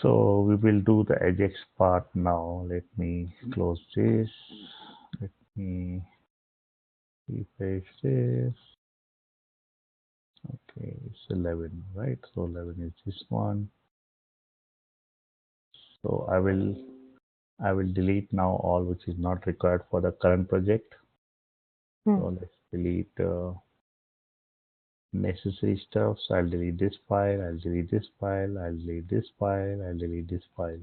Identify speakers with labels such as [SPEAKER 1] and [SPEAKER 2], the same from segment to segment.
[SPEAKER 1] So we will do the ajax part now. Let me close this. Let me refresh this. Okay, it's 11, right? So 11 is this one. So I will delete now all which is not required for the current project. So let's delete necessary stuff. So I'll delete this file, I'll delete this file, I'll delete this file, I'll delete this file.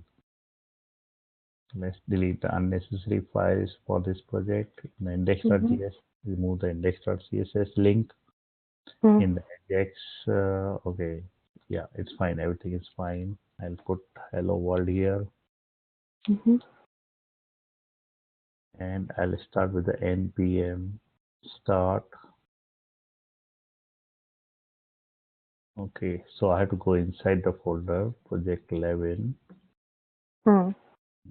[SPEAKER 1] Let's delete the unnecessary files for this project. In the index.js, remove the index.css link. In the ajax, okay, yeah, it's fine. Everything is fine. I'll put hello world here. And I'll start with the npm start. Okay, so I have to go inside the folder project 11. I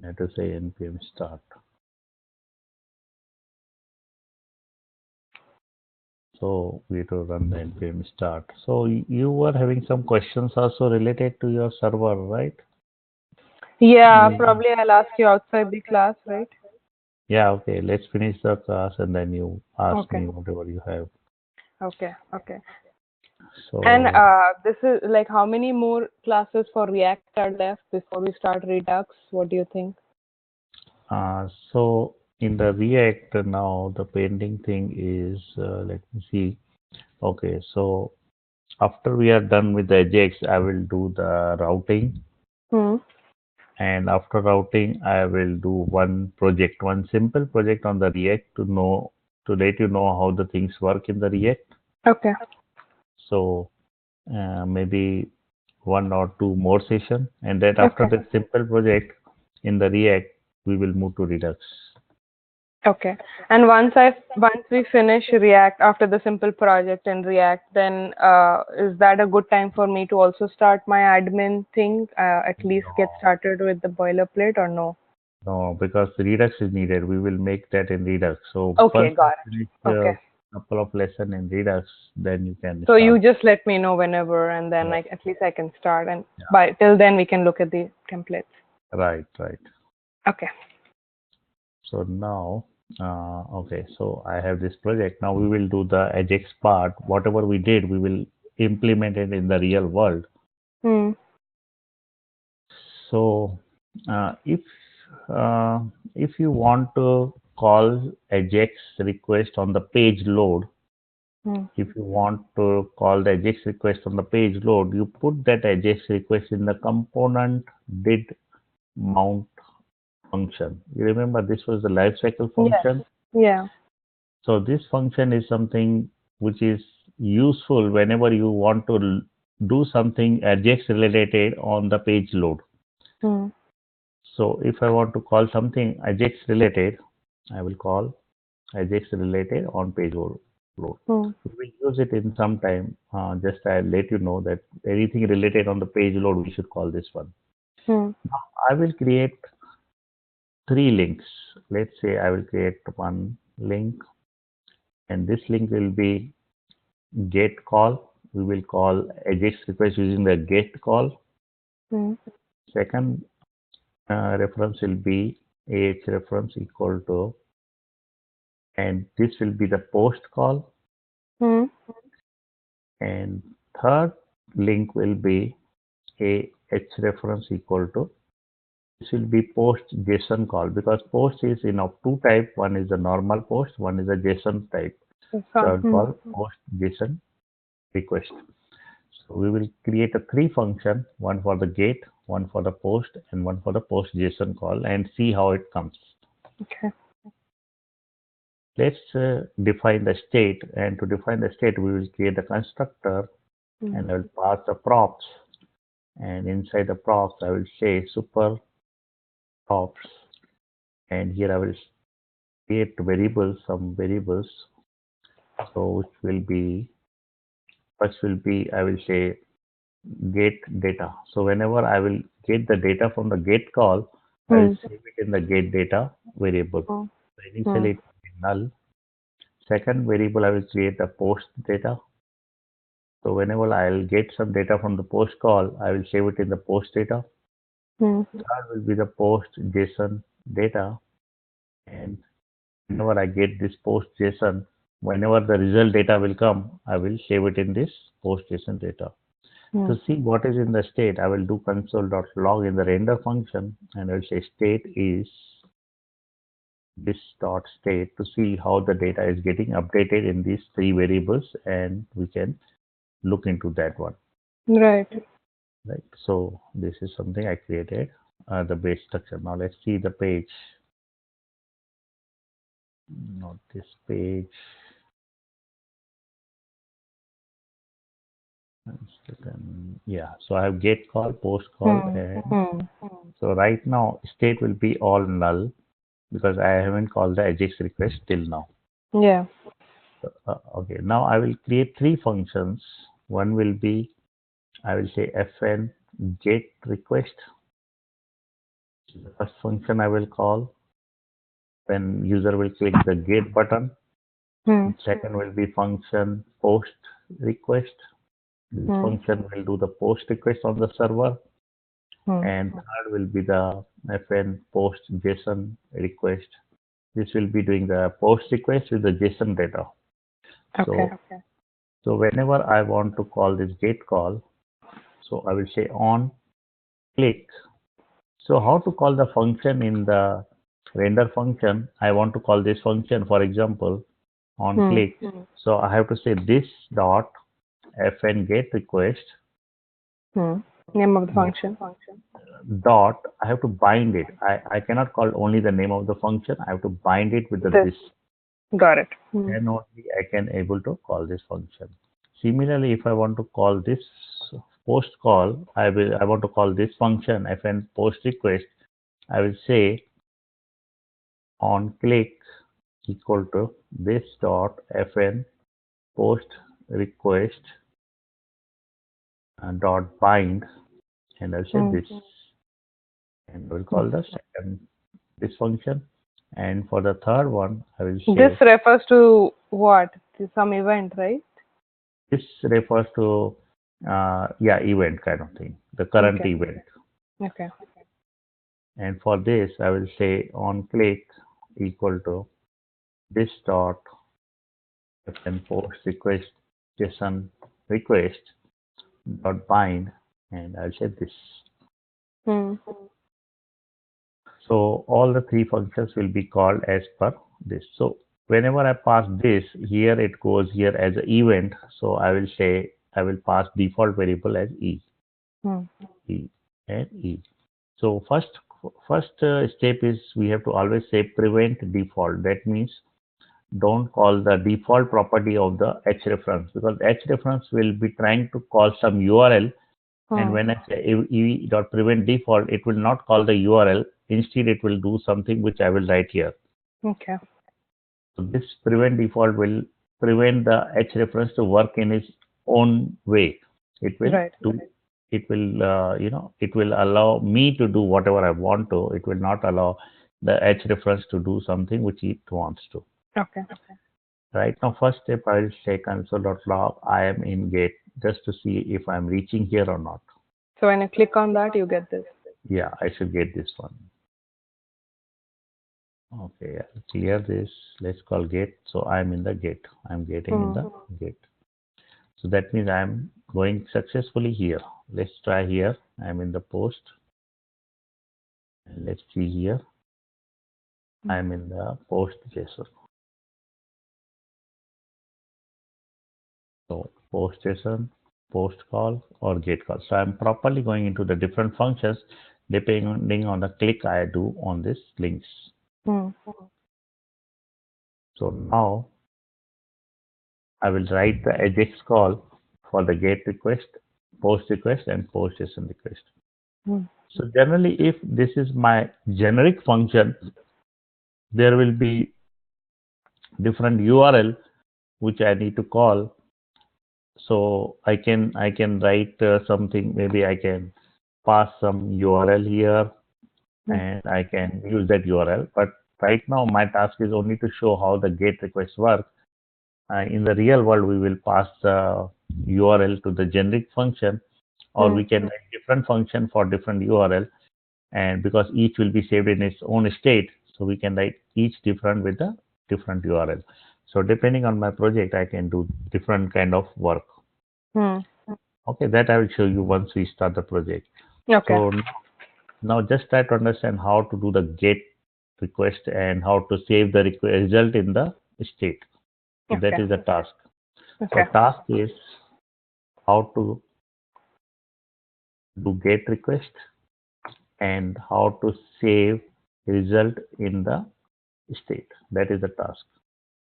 [SPEAKER 1] have to say npm start. So we have to run the npm start. So you were having some questions also related to your server, right?
[SPEAKER 2] Yeah, probably I'll ask you outside the class, right?
[SPEAKER 1] Yeah, okay. Let's finish the class and then you ask
[SPEAKER 2] Okay.
[SPEAKER 1] me whatever you have.
[SPEAKER 2] Okay. Okay. And
[SPEAKER 1] So,
[SPEAKER 2] this is like how many more classes for React are left before we start Redux? What do you think?
[SPEAKER 1] so in the React now, the pending thing is, let me see. Okay, so after we are done with the ajax, I will do the routing. And after routing, I will do one project, one simple project on the React to let you know how the things work in the React.
[SPEAKER 2] Okay.
[SPEAKER 1] So maybe one or two more session, and then after
[SPEAKER 2] Okay.
[SPEAKER 1] that simple project in the React, we will move to Redux.
[SPEAKER 2] Okay. And once we finish React after the simple project in React, then is that a good time for me to also start my admin thing? At least get
[SPEAKER 1] No,
[SPEAKER 2] started with the boilerplate or no?
[SPEAKER 1] no, because Redux is needed. We will make that in Redux. So
[SPEAKER 2] Okay,
[SPEAKER 1] once I
[SPEAKER 2] got
[SPEAKER 1] finish
[SPEAKER 2] it. Okay.
[SPEAKER 1] a couple of lesson in Redux, then you can
[SPEAKER 2] So
[SPEAKER 1] start.
[SPEAKER 2] you just let me know whenever, and then
[SPEAKER 1] Right,
[SPEAKER 2] like at least I can start, and by till then we can look at the templates.
[SPEAKER 1] right, right.
[SPEAKER 2] Okay.
[SPEAKER 1] So now, okay, so I have this project. Now we will do the Ajax part. Whatever we did, we will implement it in the real world.
[SPEAKER 2] Hmm.
[SPEAKER 1] So uh, if uh, if you want to call Ajax request on the page load,
[SPEAKER 2] Hmm.
[SPEAKER 1] if you want to call the Ajax request on the page load, you put that Ajax request in the component did mount function. You remember this was the lifecycle
[SPEAKER 2] Yes.
[SPEAKER 1] function.
[SPEAKER 2] Yeah.
[SPEAKER 1] So this function is something which is useful whenever you want to do something Ajax related on the page load.
[SPEAKER 2] Hmm.
[SPEAKER 1] So if I want to call something Ajax related, I will call Ajax related on page load.
[SPEAKER 2] Hmm.
[SPEAKER 1] We will use it in some time. Just I'll let you know that anything related on the page load, we should call this one.
[SPEAKER 2] Hmm.
[SPEAKER 1] Now I will create three links. Let's say I will create one link, and this link will be get call. We will call Ajax request using the get call.
[SPEAKER 2] Hmm.
[SPEAKER 1] Second reference will be AH reference equal to, and this will be the post call.
[SPEAKER 2] Hmm.
[SPEAKER 1] And third link will be AH reference equal to, this will be post JSON call, because post is of two type. One is the normal post, one is a JSON type.
[SPEAKER 2] That's
[SPEAKER 1] So
[SPEAKER 2] fine.
[SPEAKER 1] I'll call post JSON request. So we will create a three function, one for the get, one for the post, and one for the post JSON call, and see how it comes.
[SPEAKER 2] Okay.
[SPEAKER 1] Let's define the state, and to define the state, we will create a constructor,
[SPEAKER 2] Hmm.
[SPEAKER 1] and I will pass the props, and inside the props, I will say super props, and here I will create variables, some variables. So which will be, first will be, I will say get data. So whenever I will get the data from the get call, I will
[SPEAKER 2] Hmm.
[SPEAKER 1] save it in the get data variable.
[SPEAKER 2] Hmm.
[SPEAKER 1] So
[SPEAKER 2] Hmm.
[SPEAKER 1] initially it will be null. Second variable, I will create the post data. So whenever I'll get some data from the post call, I will save it in the post data. Third will be the post JSON data, and whenever I get this post JSON, whenever the result data will come, I will save it in this post JSON data. To see what is in the state, I will do console.log in the render function, and I will say state is this dot state to see how the data is getting updated in these three variables, and we can look into that one.
[SPEAKER 2] Right.
[SPEAKER 1] Right. So this is something I created, the base structure. Now let's see the page. Not this page. Yeah. So I have get call, post call, and so right now state will be all null because I haven't called the ajax request till now.
[SPEAKER 2] Yeah.
[SPEAKER 1] Okay. Now I will create three functions. One will be, I will say fn get request. The first function I will call when user will click the get button. Second will be function post request. This function will do the post request on the server. And third will be the fn post JSON request. This will be doing the post request with the JSON data.
[SPEAKER 2] Okay.
[SPEAKER 1] So whenever I want to call this get call, so I will say on click. So how to call the function in the render function? I want to call this function, for example, on click. So I have to say this dot fn get request.
[SPEAKER 2] Name of the function.
[SPEAKER 1] Dot, I have to bind it. I cannot call only the name of the function. I have to bind it with this.
[SPEAKER 2] Got it.
[SPEAKER 1] Then only I can able to call this function. Similarly, if I want to call this post call, I want to call this function fn post request. I will say on click equal to this dot fn post request dot bind, and I'll say this, and we'll call the second this function. And for the third one, I will say
[SPEAKER 2] this refers to what? Some event, right?
[SPEAKER 1] This refers to event kind of thing, the current event.
[SPEAKER 2] Okay.
[SPEAKER 1] And for this, I will say on click equal to this dot fn post request JSON request dot bind, and I'll say this. So all the three functions will be called as per this. So whenever I pass this here, it goes here as an event. So I will say I will pass default variable as e, e and e. So first step is we have to always say prevent default. That means don't call the default property of the href, because href will be trying to call some URL. And when I say e.prevent default, it will not call the URL. Instead, it will do something which I will write here.
[SPEAKER 2] Okay.
[SPEAKER 1] So this prevent default will prevent the href to work in its own way. It will it will it will allow me to do whatever I want to. It will not allow the href to do something which it wants to.
[SPEAKER 2] Okay.
[SPEAKER 1] Right now, first step I will say console.log I am in gate, just to see if I'm reaching here or not.
[SPEAKER 2] So when you click on that, you get this.
[SPEAKER 1] Yeah, I should get this one. Okay, I'll clear this. Let's call gate. So I'm in the gate. I'm getting in the gate. So that means I'm going successfully here. Let's try here. I'm in the post. And let's see here. I'm in the post JSON. So post JSON, post call, or get call. So I'm properly going into the different functions depending on the click I do on these links. So now I will write the edgex call for the get request, post request, and post JSON request. So generally, if this is my generic function, there will be different URL which I need to call. So I can write something. Maybe I can pass some URL here, and I can use that URL. But right now, my task is only to show how the GET requests work. In the real world, we will pass the URL to the generic function, or we can write different function for different URL. and because each will be saved in its own state, so we can write each different with a different URL. So depending on my project, I can do different kind of work.
[SPEAKER 2] Hmm.
[SPEAKER 1] Okay, that I will show you once we start the project.
[SPEAKER 2] Okay.
[SPEAKER 1] So now just try to understand how to do the get request and how to save the result in the state. So that
[SPEAKER 2] Okay.
[SPEAKER 1] is the task. So
[SPEAKER 2] Okay.
[SPEAKER 1] task is how to do get request and how to save result in the state. That is the task.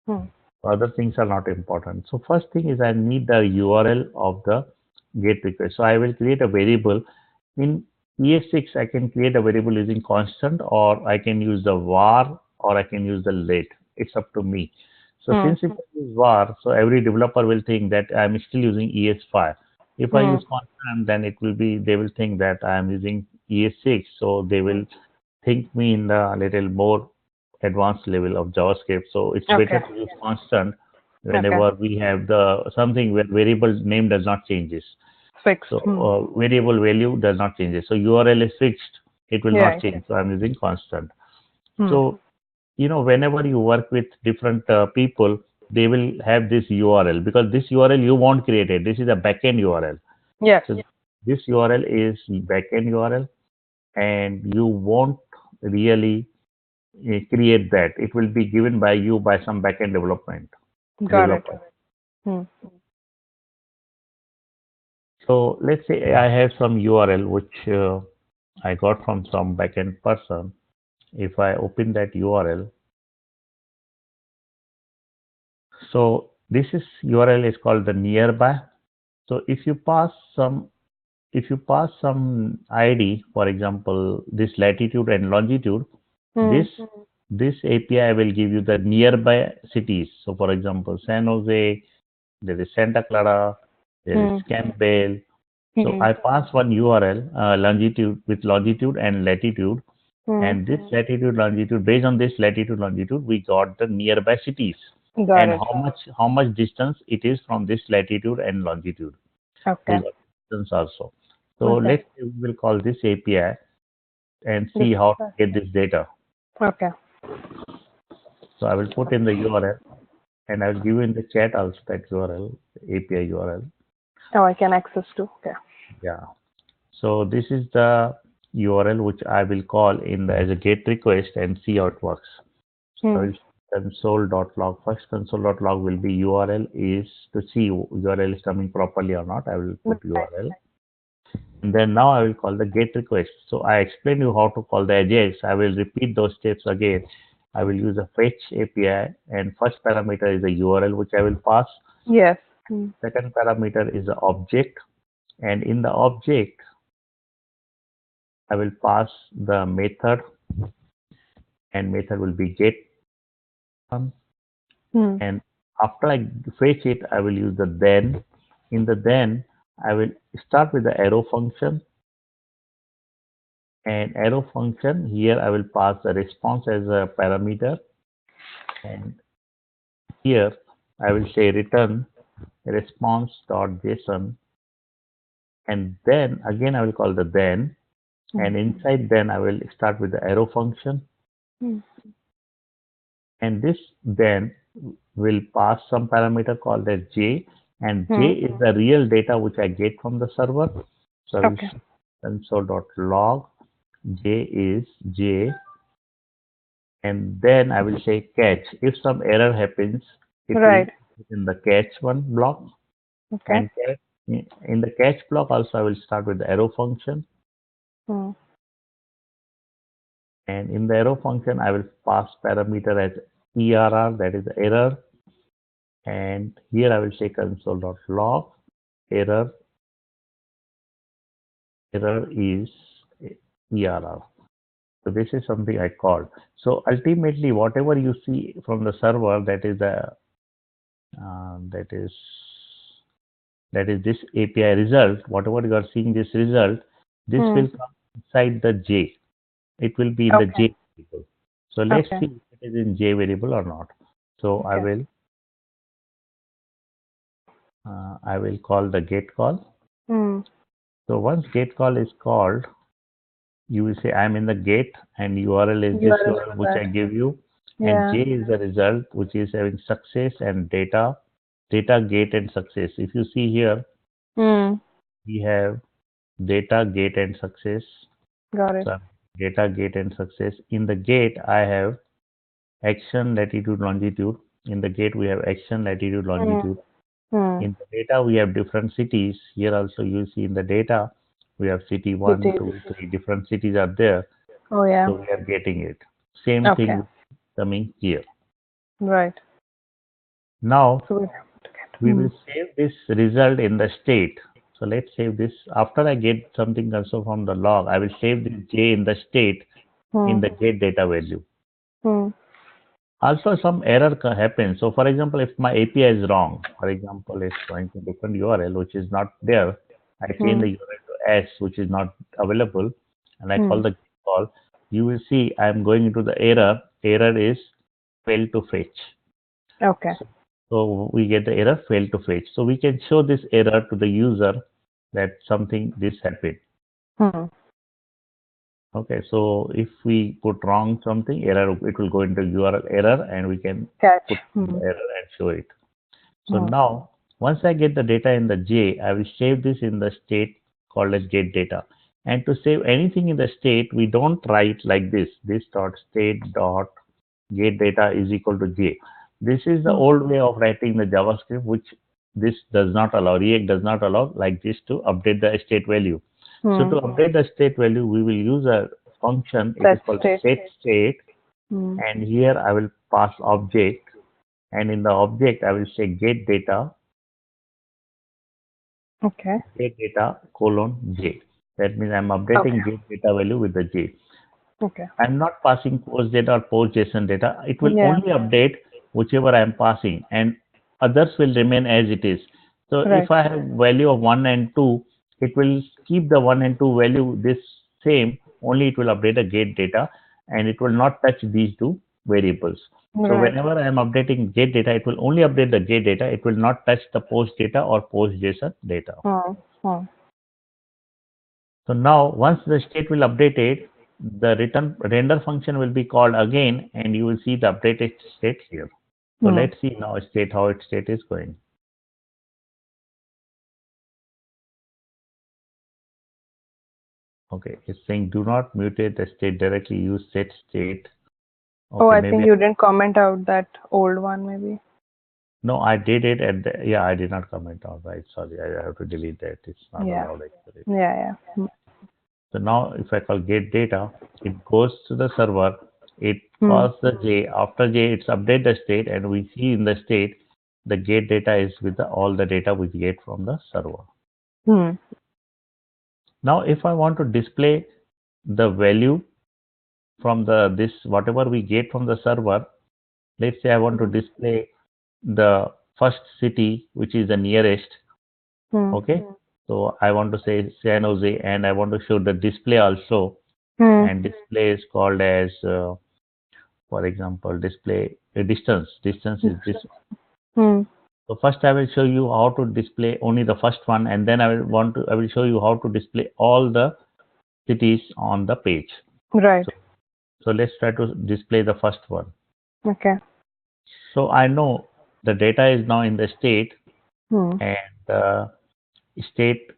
[SPEAKER 2] Hmm.
[SPEAKER 1] Other things are not important. So first thing is I need the URL of the get request. So I will create a variable. In ES6, I can create a variable using constant, or I can use the var, or I can use the let. It's up to me. So
[SPEAKER 2] Hmm.
[SPEAKER 1] since if I use var, so every developer will think that I'm still using ES5. If I
[SPEAKER 2] Hmm.
[SPEAKER 1] use constant, then it will be, they will think that I'm using ES6. So they will think me in the little more advanced level of JavaScript. So it's better
[SPEAKER 2] Okay.
[SPEAKER 1] to use constant
[SPEAKER 2] Okay.
[SPEAKER 1] whenever we have the something where variable name does not changes.
[SPEAKER 2] Fixed.
[SPEAKER 1] So
[SPEAKER 2] Hmm.
[SPEAKER 1] variable value does not change. So URL is fixed; it will not
[SPEAKER 2] Right.
[SPEAKER 1] change. So I'm using constant.
[SPEAKER 2] Hmm.
[SPEAKER 1] So whenever you work with different people, they will have this URL because this URL you won't create it. This is a backend URL.
[SPEAKER 2] Yes.
[SPEAKER 1] So this URL is backend URL, and you won't really create that. It will be given by you by some backend
[SPEAKER 2] Got it.
[SPEAKER 1] developer.
[SPEAKER 2] Hmm.
[SPEAKER 1] So let's say I have some URL which I got from some backend person. If I open that URL, so this is URL is called the nearby. So if you pass some ID, for example, this latitude and longitude,
[SPEAKER 2] Hmm.
[SPEAKER 1] this this API will give you the nearby cities. So for example, San Jose, there is Santa Clara, there is
[SPEAKER 2] Hmm.
[SPEAKER 1] Campbell. So
[SPEAKER 2] Hmm.
[SPEAKER 1] I pass one URL longitude with longitude and latitude,
[SPEAKER 2] Hmm.
[SPEAKER 1] and this latitude longitude, based on this latitude longitude, we got the nearby cities
[SPEAKER 2] Got
[SPEAKER 1] and
[SPEAKER 2] it.
[SPEAKER 1] how much distance it is from this latitude and longitude. We
[SPEAKER 2] Okay.
[SPEAKER 1] got distance also. So
[SPEAKER 2] Okay.
[SPEAKER 1] let's say we will call this API and
[SPEAKER 2] This.
[SPEAKER 1] see how to get this data.
[SPEAKER 2] Okay.
[SPEAKER 1] So I will put in the URL and I will give you in the chat also that URL, API URL.
[SPEAKER 2] Oh, I can access to. Okay.
[SPEAKER 1] Yeah. So this is the URL which I will call in the, as a GET request and see how it works. So I
[SPEAKER 2] Hmm.
[SPEAKER 1] will console.log. First console.log will be URL is to see URL is coming properly or not. I will put
[SPEAKER 2] Right.
[SPEAKER 1] URL. And then now I will call the GET request. So I explained you how to call the ajax. I will repeat those steps again. I will use a fetch API, and first parameter is the URL which I will pass.
[SPEAKER 2] Yes. Hmm.
[SPEAKER 1] Second parameter is the object, and in the object I will pass the method, and method will be get.
[SPEAKER 2] Hmm.
[SPEAKER 1] And after I fetch it, I will use the then. In the then, I will start with the arrow function, and arrow function here I will pass the response as a parameter, and here I will say return response.json, and then again I will call the then,
[SPEAKER 2] Hmm.
[SPEAKER 1] and inside then I will start with the arrow function,
[SPEAKER 2] Hmm.
[SPEAKER 1] and this then will pass some parameter called as j, and j
[SPEAKER 2] Hmm.
[SPEAKER 1] is the real data which I get from the server. So I will
[SPEAKER 2] Okay.
[SPEAKER 1] console.log j is j, and then I will say catch. If some error happens, it will
[SPEAKER 2] Right.
[SPEAKER 1] be in the catch one block,
[SPEAKER 2] Okay.
[SPEAKER 1] and in the catch block also I will start with the arrow function,
[SPEAKER 2] Hmm.
[SPEAKER 1] and in the arrow function I will pass parameter as err, that is the error, and here I will say console.log error is err. So this is something I called. So ultimately, whatever you see from the server, that is the that is this API result. Whatever you are seeing this result, this
[SPEAKER 2] Hmm.
[SPEAKER 1] will come inside the J. It will be in the
[SPEAKER 2] Okay.
[SPEAKER 1] J variable. So let's
[SPEAKER 2] Okay.
[SPEAKER 1] see if it is in J variable or not. So
[SPEAKER 2] Okay.
[SPEAKER 1] I will call the get call.
[SPEAKER 2] Hmm.
[SPEAKER 1] So once get call is called, you will say I'm in the gate, and URL is this
[SPEAKER 2] URL
[SPEAKER 1] URL
[SPEAKER 2] for
[SPEAKER 1] which I
[SPEAKER 2] that.
[SPEAKER 1] give you, and
[SPEAKER 2] Yeah.
[SPEAKER 1] J is the result which is having success and data, gate and success. If you see here,
[SPEAKER 2] Hmm.
[SPEAKER 1] we have data, gate and success.
[SPEAKER 2] Got it.
[SPEAKER 1] So data, gate and success. In the gate, I have action, latitude, longitude. In the gate, we have action, latitude,
[SPEAKER 2] Hmm.
[SPEAKER 1] longitude.
[SPEAKER 2] Hmm.
[SPEAKER 1] In the data, we have different cities. Here also, you see in the data, we have city one,
[SPEAKER 2] Cities.
[SPEAKER 1] 2, 3, different cities are there.
[SPEAKER 2] Oh yeah.
[SPEAKER 1] So we are getting it. Same
[SPEAKER 2] Okay.
[SPEAKER 1] thing coming here.
[SPEAKER 2] Right.
[SPEAKER 1] Now,
[SPEAKER 2] So we have to get.
[SPEAKER 1] we will save this result in the state. So let's save this. After I get something also from the log, I will save this J in the state
[SPEAKER 2] Hmm.
[SPEAKER 1] in the get data value.
[SPEAKER 2] Hmm.
[SPEAKER 1] Also, some error happens. So, for example, if my API is wrong, for example, it's going to different URL which is not there, I change
[SPEAKER 2] Hmm.
[SPEAKER 1] the URL to S which is not available, and I call
[SPEAKER 2] Hmm.
[SPEAKER 1] the call. You will see I am going into the error. Error is fail to fetch.
[SPEAKER 2] Okay.
[SPEAKER 1] So we get the error fail to fetch. So we can show this error to the user that something this happened.
[SPEAKER 2] Hmm.
[SPEAKER 1] Okay, so if we put wrong something, error, it will go into URL error, and we can
[SPEAKER 2] Catch.
[SPEAKER 1] put the
[SPEAKER 2] Hmm.
[SPEAKER 1] error and show it. So
[SPEAKER 2] Hmm.
[SPEAKER 1] now, once I get the data in the J, I will save this in the state called as get data. And to save anything in the state, we don't write like this dot state dot get data is equal to J. This is the
[SPEAKER 2] Hmm.
[SPEAKER 1] old way of writing the JavaScript, which this does not allow. React does not allow like this to update the state value. So
[SPEAKER 2] Hmm.
[SPEAKER 1] to update the state value, we will use a function. It is
[SPEAKER 2] Set
[SPEAKER 1] called
[SPEAKER 2] state.
[SPEAKER 1] set state,
[SPEAKER 2] Hmm.
[SPEAKER 1] and here I will pass object, and in the object I will say get data
[SPEAKER 2] Okay.
[SPEAKER 1] colon J. That means I'm
[SPEAKER 2] Okay.
[SPEAKER 1] updating get data value with the J.
[SPEAKER 2] Okay.
[SPEAKER 1] I'm not passing post data or post JSON data. It will
[SPEAKER 2] Yeah.
[SPEAKER 1] only update whichever I'm passing, and others will remain as it is. So
[SPEAKER 2] Right.
[SPEAKER 1] if I have value of 1 and 2, it will keep the 1 and 2 value this same, only it will update the get data, and it will not touch these two variables. So
[SPEAKER 2] Right.
[SPEAKER 1] whenever I am updating get data, it will only update the get data. It will not touch the post data or post JSON data.
[SPEAKER 2] Hmm. Hmm.
[SPEAKER 1] So now once the state will update it, the return render function will be called again, and you will see the updated state here. So
[SPEAKER 2] Hmm.
[SPEAKER 1] let's see now state how its state is going. Okay, it's saying do not mutate the state directly, use set state.
[SPEAKER 2] Oh,
[SPEAKER 1] Okay,
[SPEAKER 2] I
[SPEAKER 1] maybe
[SPEAKER 2] think you didn't comment out that old one, maybe.
[SPEAKER 1] no, I did it at the, yeah, I did not comment on, right? Sorry, I have to delete that. It's not
[SPEAKER 2] Yeah.
[SPEAKER 1] allowed actually.
[SPEAKER 2] Yeah. Yeah. Hmm.
[SPEAKER 1] So now if I call get data, it goes to the server, it
[SPEAKER 2] Hmm.
[SPEAKER 1] calls the J. After J, it's update the state, and we see in the state the get data is with all the data we get from the server.
[SPEAKER 2] Hmm.
[SPEAKER 1] Now if I want to display the value from the this whatever we get from the server, let's say I want to display the first city which is the nearest.
[SPEAKER 2] Hmm.
[SPEAKER 1] Okay, so I want to say San Jose, and I want to show the display also,
[SPEAKER 2] Hmm.
[SPEAKER 1] and display is called as for example display a distance is this.
[SPEAKER 2] Hmm.
[SPEAKER 1] So first I will show you how to display only the first one, and then I will show you how to display all the cities on the page.
[SPEAKER 2] Right.
[SPEAKER 1] So, so let's try to display the first one.
[SPEAKER 2] Okay.
[SPEAKER 1] So I know the data is now in the state,
[SPEAKER 2] Hmm.
[SPEAKER 1] and state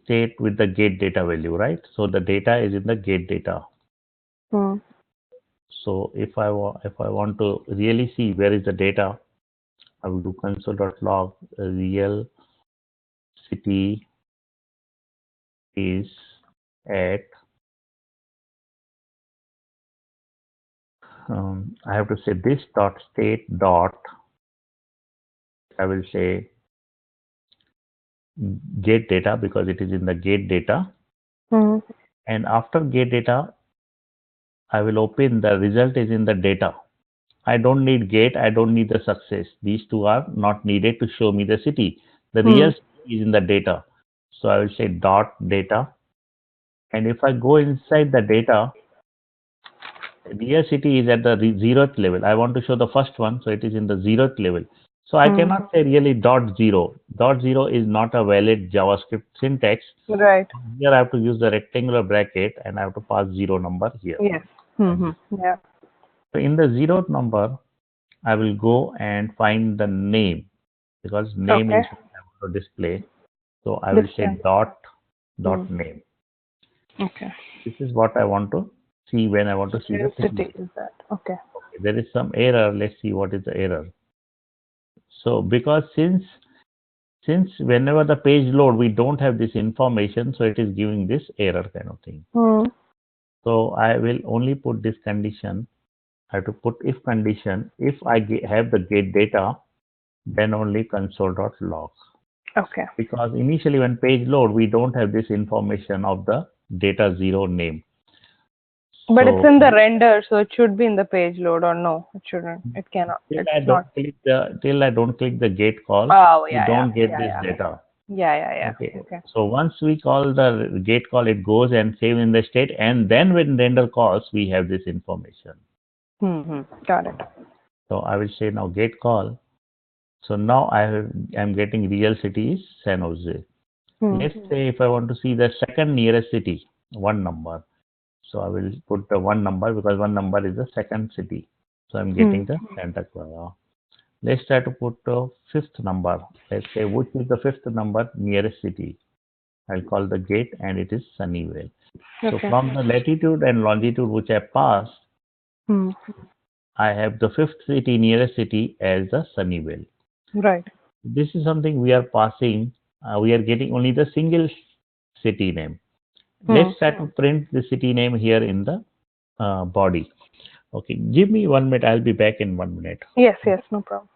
[SPEAKER 1] state with the get data value, right? So the data is in the get data.
[SPEAKER 2] Hmm.
[SPEAKER 1] So if I want to really see where is the data, I will do console.log real city is at I have to say this dot state dot, I will say get data because it is in the get data,
[SPEAKER 2] Hmm.
[SPEAKER 1] and after get data I will open the result is in the data. I don't need get, I don't need the success. These two are not needed to show me the city. The
[SPEAKER 2] Hmm.
[SPEAKER 1] real city is in the data. So I will say dot data, and if I go inside the data, real city is at the zeroth level. I want to show the first one, so it is in the zeroth level. So I cannot say really dot zero. Dot zero is not a valid JavaScript syntax.
[SPEAKER 2] Right.
[SPEAKER 1] Here I have to use the rectangular bracket and I have to pass zero number here.
[SPEAKER 2] Yes. Yeah.
[SPEAKER 1] So in the zeroth number, I will go and find the name because name
[SPEAKER 2] Okay.
[SPEAKER 1] is what I want to display. So I will say
[SPEAKER 2] Display.
[SPEAKER 1] name.
[SPEAKER 2] Okay.
[SPEAKER 1] This is what I want to see when I want to see the city.
[SPEAKER 2] City is that? Okay.
[SPEAKER 1] Okay, there is some error. Let's see what is the error. So because since whenever the page load, we don't have this information, so it is giving this error kind of thing. So I will only put this condition. I have to put if condition. If I have the get data, then only console.log.
[SPEAKER 2] Okay.
[SPEAKER 1] Because initially when page load, we don't have this information of the data zero name.
[SPEAKER 2] But
[SPEAKER 1] So
[SPEAKER 2] it's in the render, so it should be in the page load, or no? It shouldn't. It cannot.
[SPEAKER 1] till
[SPEAKER 2] It's not.
[SPEAKER 1] till I don't click the get call,
[SPEAKER 2] Oh,
[SPEAKER 1] we
[SPEAKER 2] yeah,
[SPEAKER 1] don't get
[SPEAKER 2] yeah,
[SPEAKER 1] this
[SPEAKER 2] yeah.
[SPEAKER 1] data.
[SPEAKER 2] Yeah.
[SPEAKER 1] Okay.
[SPEAKER 2] Okay.
[SPEAKER 1] So once we call the get call, it goes and save in the state, and then when render calls, we have this information.
[SPEAKER 2] Got it.
[SPEAKER 1] So I will say now get call. So now I'm getting real city is San Jose. Let's say if I want to see the second nearest city, one number. So I will put the one number because one number is the second city. So I'm getting the Santa Clara. Let's try to put the fifth number. Let's say which is the fifth number nearest city. I'll call the gate and it is Sunnyvale. So
[SPEAKER 2] Okay.
[SPEAKER 1] from the latitude and longitude which I passed, I have the fifth city nearest city as the Sunnyvale.
[SPEAKER 2] Right.
[SPEAKER 1] This is something we are passing. We are getting only the single city name. Let's try to print the city name here in the body. Okay, give me 1 minute. I'll be back in 1 minute.
[SPEAKER 2] Yes, no problem.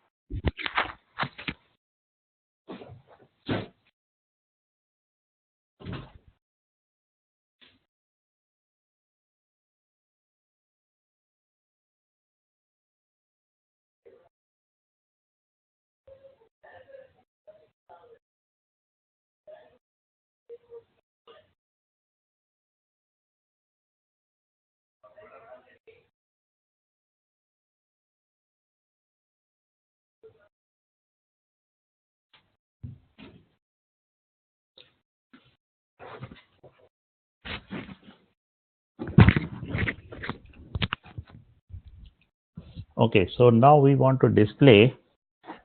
[SPEAKER 1] Okay, so now we want to display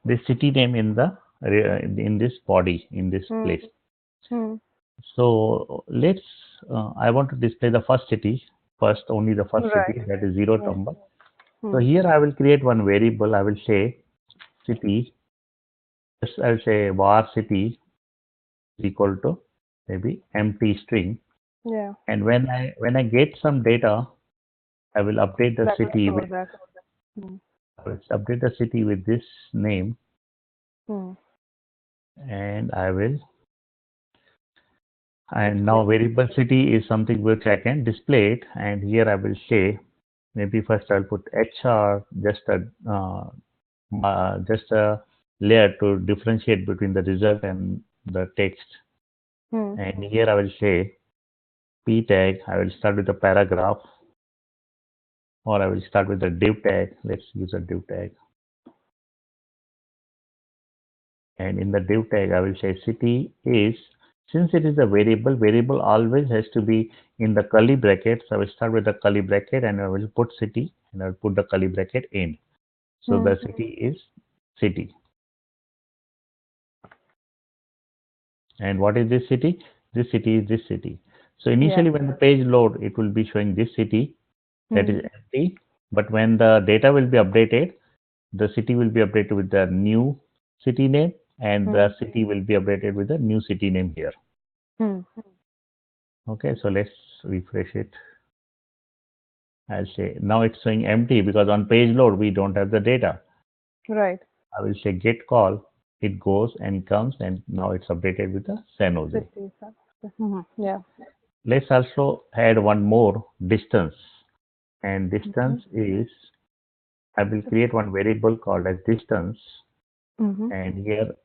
[SPEAKER 1] the city name in the in this body in this place. So let's. I want to display the first city first, only the first city, that is zero number. So here I will create one variable. I will say city. I will say var city is equal to maybe empty string.
[SPEAKER 2] Yeah.
[SPEAKER 1] And when I get some data, I will update the city with I will update the city with this name, and now variable city is something which I can display it, and here I will say maybe first I'll put HR, just a layer to differentiate between the result and the text. And here I will say p tag. I will start with a paragraph, or I will start with a div tag. Let's use a div tag. And in the div tag, I will say city is, since it is a variable always has to be in the curly brackets. I will start with the curly bracket and I will put city and I will put the curly bracket in. So the city is city. And what is this city? This city is this city. So initially when the page load, it will be showing this city that is empty. But when the data will be updated, the city will be updated with the new city name, and the city will be updated with the new city name here. Okay, so let's refresh it. I'll say now it's showing empty because on page load we don't have the data.
[SPEAKER 2] Right.
[SPEAKER 1] I will say get call. It goes and comes, and now it's updated with the San Jose.
[SPEAKER 2] Yeah.
[SPEAKER 1] Let's also add one more, distance. And distance is, I will create one variable called as distance. And here,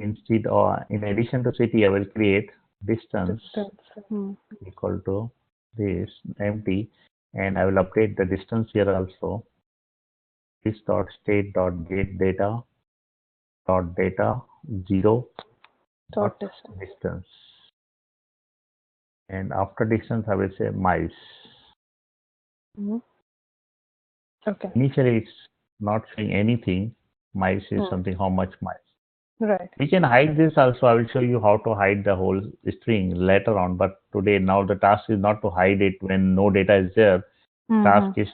[SPEAKER 1] instead or in addition to city, I will create distance equal to this empty, and I will update the distance here also. This dot state dot get data, dot data 0
[SPEAKER 2] Dot
[SPEAKER 1] dot
[SPEAKER 2] distance.
[SPEAKER 1] distance. And after distance, I will say miles.
[SPEAKER 2] Mhm. Okay.
[SPEAKER 1] Initially, it's not showing anything. Miles is something, how much miles.
[SPEAKER 2] Right.
[SPEAKER 1] We can hide this also. I will show you how to hide the whole string later on. But today, now the task is not to hide it when no data is there. Task is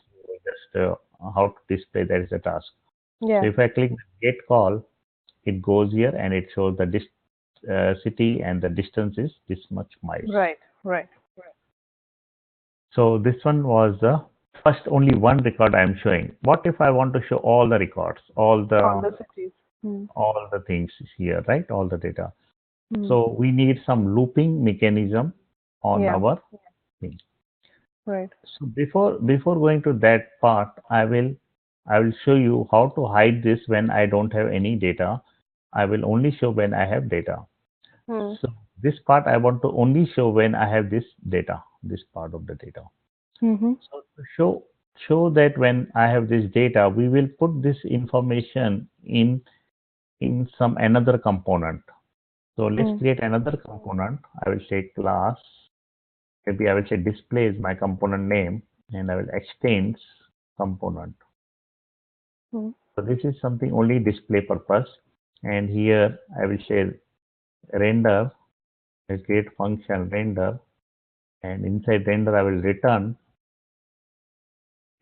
[SPEAKER 1] just how to display, that is the task.
[SPEAKER 2] Yeah.
[SPEAKER 1] So if I click get call, it goes here and it shows the city and the distance is this much miles.
[SPEAKER 2] Right. Right.
[SPEAKER 1] So this one was the first only one record I am showing. What if I want to show all the records,
[SPEAKER 2] All the cities.
[SPEAKER 1] all the things here, right? All the data.
[SPEAKER 2] Mm.
[SPEAKER 1] So we need some looping mechanism on
[SPEAKER 2] Yeah.
[SPEAKER 1] our thing.
[SPEAKER 2] Right.
[SPEAKER 1] So before going to that part, I will show you how to hide this when I don't have any data. I will only show when I have data.
[SPEAKER 2] Mm.
[SPEAKER 1] So this part I want to only show when I have this data, this part of the data.
[SPEAKER 2] Mm-hmm.
[SPEAKER 1] So to show that when I have this data, we will put this information in some another component. So let's create another component. I will say class. Maybe I will say display is my component name, and I will extend component.
[SPEAKER 2] Mm.
[SPEAKER 1] So this is something only display purpose. And here I will say render. I create function render, and inside render I will return,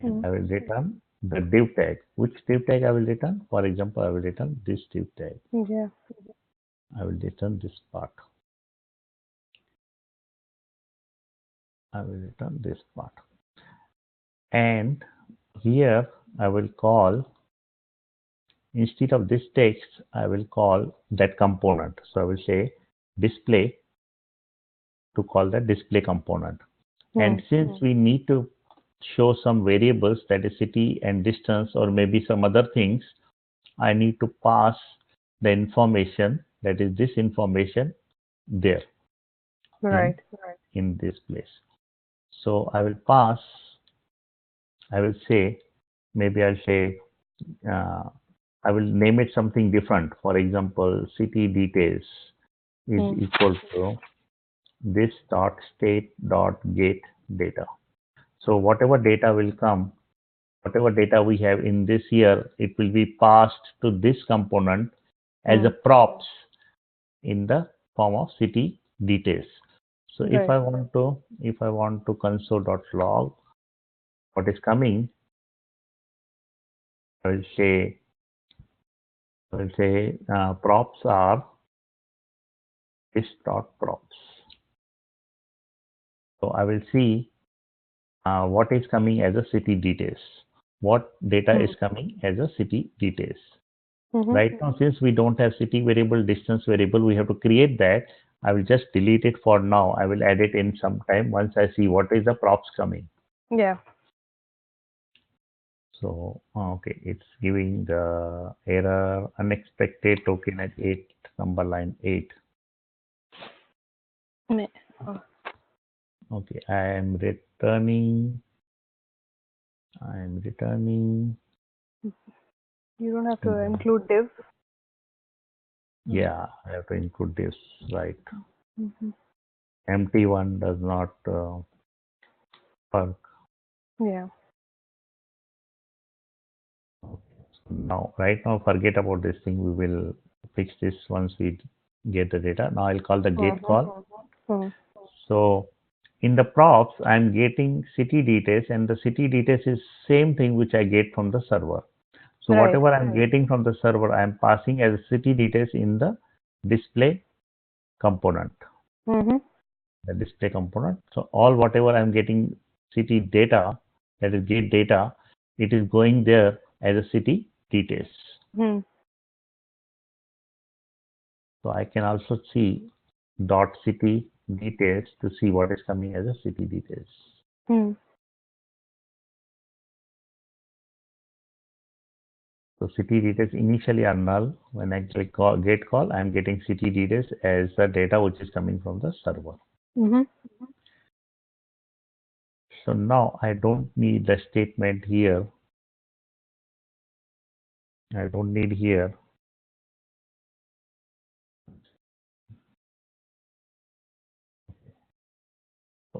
[SPEAKER 1] and I will return the div tag. Which div tag I will return? For example, I will return this div tag.
[SPEAKER 2] Yeah.
[SPEAKER 1] I will return this part. I will return this part. And here I will call, instead of this text, I will call that component. So I will say display to call that display component. And since we need to show some variables, that is city and distance, or maybe some other things, I need to pass the information, that is this information, there
[SPEAKER 2] Right.
[SPEAKER 1] in this place. So I will pass, I will say, maybe I'll say, uh, I will name it something different. For example, city details is equal to this dot state dot get data. So whatever data will come, whatever data we have in this year, it will be passed to this component as a props in the form of city details. So if
[SPEAKER 2] Right.
[SPEAKER 1] I want to console.log what is coming, I will say props are this dot props. So I will see what is coming as a city details. What data is coming as a city details.
[SPEAKER 2] Mm-hmm.
[SPEAKER 1] Right now, since we don't have city variable, distance variable, we have to create that. I will just delete it for now. I will add it in some time once I see what is the props coming.
[SPEAKER 2] Yeah.
[SPEAKER 1] So, okay, it's giving the error unexpected token at 8, number line 8.
[SPEAKER 2] Oh.
[SPEAKER 1] Okay, I am returning.
[SPEAKER 2] You don't have to include div.
[SPEAKER 1] Yeah, I have to include this, right?
[SPEAKER 2] Mm-hmm.
[SPEAKER 1] Empty one does not work.
[SPEAKER 2] Yeah.
[SPEAKER 1] Now, right now, forget about this thing. We will fix this once we get the data. Now I'll call the get call. So in the props, I'm getting city details, and the city details is same thing which I get from the server. So
[SPEAKER 2] Right.
[SPEAKER 1] whatever I'm getting from the server, I'm passing as city details in the display component.
[SPEAKER 2] Mm-hmm.
[SPEAKER 1] The display component. So all whatever I'm getting city data, that is get data, it is going there as a city details.
[SPEAKER 2] Mm.
[SPEAKER 1] So I can also see dot city details to see what is coming as a city details.
[SPEAKER 2] Mm.
[SPEAKER 1] So city details initially are null. When I click get call, I am getting city details as the data which is coming from the server.
[SPEAKER 2] Mm-hmm.
[SPEAKER 1] So now I don't need the statement here. I don't need here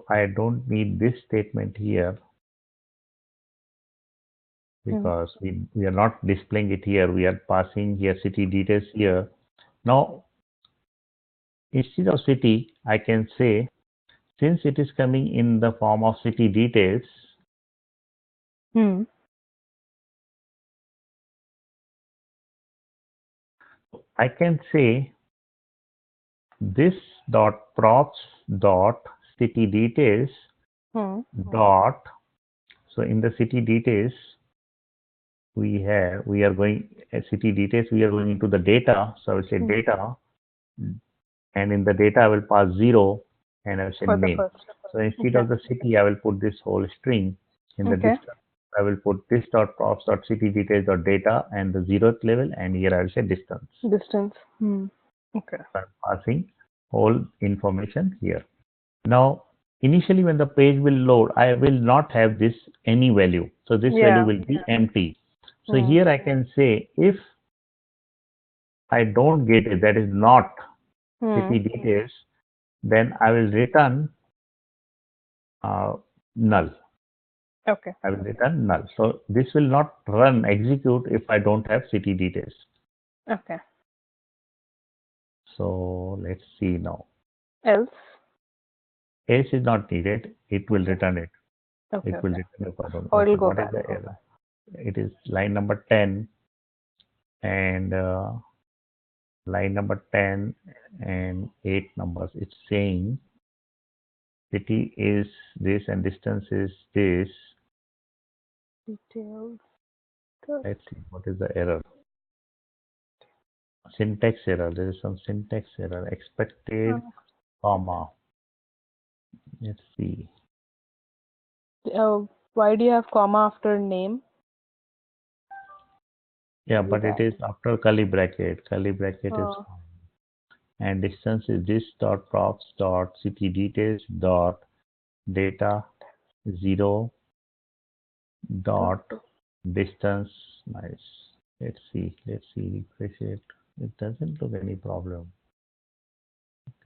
[SPEAKER 1] So I don't need this statement here because we are not displaying it here. We are passing here city details here. Now, instead of city, I can say, since it is coming in the form of city details, I can say this dot props dot city details dot. So in the city details, we are going city details. We are going into the data. So I will say data, and in the data I will pass 0 and I will say name. So instead of the city, I will put this whole string. In the distance, I will put this dot props dot city details dot data and the 0th level, and here I will say distance.
[SPEAKER 2] Distance. Okay.
[SPEAKER 1] So I'm passing whole information here. Now, initially when the page will load, I will not have this any value. So this value will be empty. So here I can say if I don't get it, that is not city details, then I will return null.
[SPEAKER 2] Okay.
[SPEAKER 1] I will return null. So this will not run execute if I don't have city details.
[SPEAKER 2] Okay.
[SPEAKER 1] So let's see now.
[SPEAKER 2] Else
[SPEAKER 1] Is not needed. It will return it.
[SPEAKER 2] Okay.
[SPEAKER 1] It will return if I don't.
[SPEAKER 2] Or it'll go
[SPEAKER 1] What
[SPEAKER 2] back.
[SPEAKER 1] is the error? It is line number 10 and line number 10 and 8 numbers. It's saying city is this and distance is this.
[SPEAKER 2] Details.
[SPEAKER 1] Let's see what is the error. Syntax error. There is some syntax error. Expected comma. Let's see.
[SPEAKER 2] Why do you have comma after name?
[SPEAKER 1] Yeah, but it is after curly bracket. Curly bracket is fine. And distance is this dot props dot city details dot data 0 dot distance. Nice. Let's see. Refresh it. It doesn't look any problem.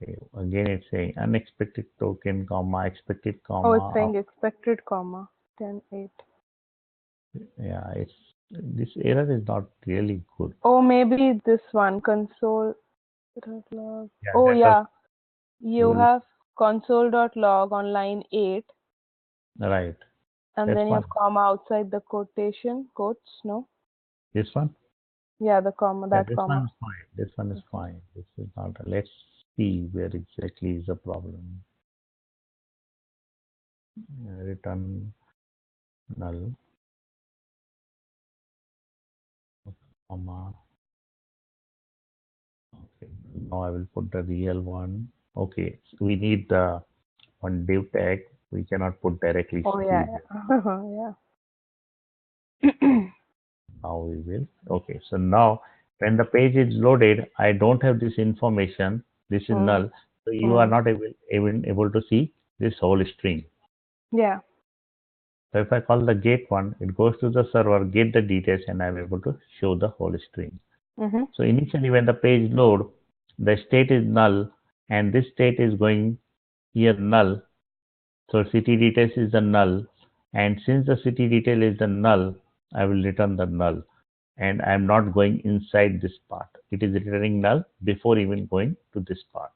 [SPEAKER 1] Okay. Again, it's saying unexpected token comma expected comma.
[SPEAKER 2] Oh, it's saying expected comma 10:8.
[SPEAKER 1] Yeah, this error is not really good.
[SPEAKER 2] Oh, maybe this one console. Log.
[SPEAKER 1] Yeah,
[SPEAKER 2] oh yeah, you have console.log on line 8.
[SPEAKER 1] Right.
[SPEAKER 2] And then you have comma outside the quotation quotes. No.
[SPEAKER 1] This one.
[SPEAKER 2] Yeah, the comma. That
[SPEAKER 1] this
[SPEAKER 2] comma.
[SPEAKER 1] one is fine. This one is fine. This is not. Let's see where exactly is the problem. Return null comma. Okay. Now I will put the real one. Okay. So we need the one div tag. We cannot put directly.
[SPEAKER 2] Oh yeah.
[SPEAKER 1] Now we will. Okay. So now when the page is loaded, I don't have this information. This is null. So you are not able to see this whole string.
[SPEAKER 2] Yeah.
[SPEAKER 1] So if I call the get one, it goes to the server, get the details, and I'm able to show the whole string. So initially when the page load, the state is null, and this state is going here null. So city details is the null, and since the city detail is the null, I will return the null, and I'm not going inside this part. It is returning null before even going to this part.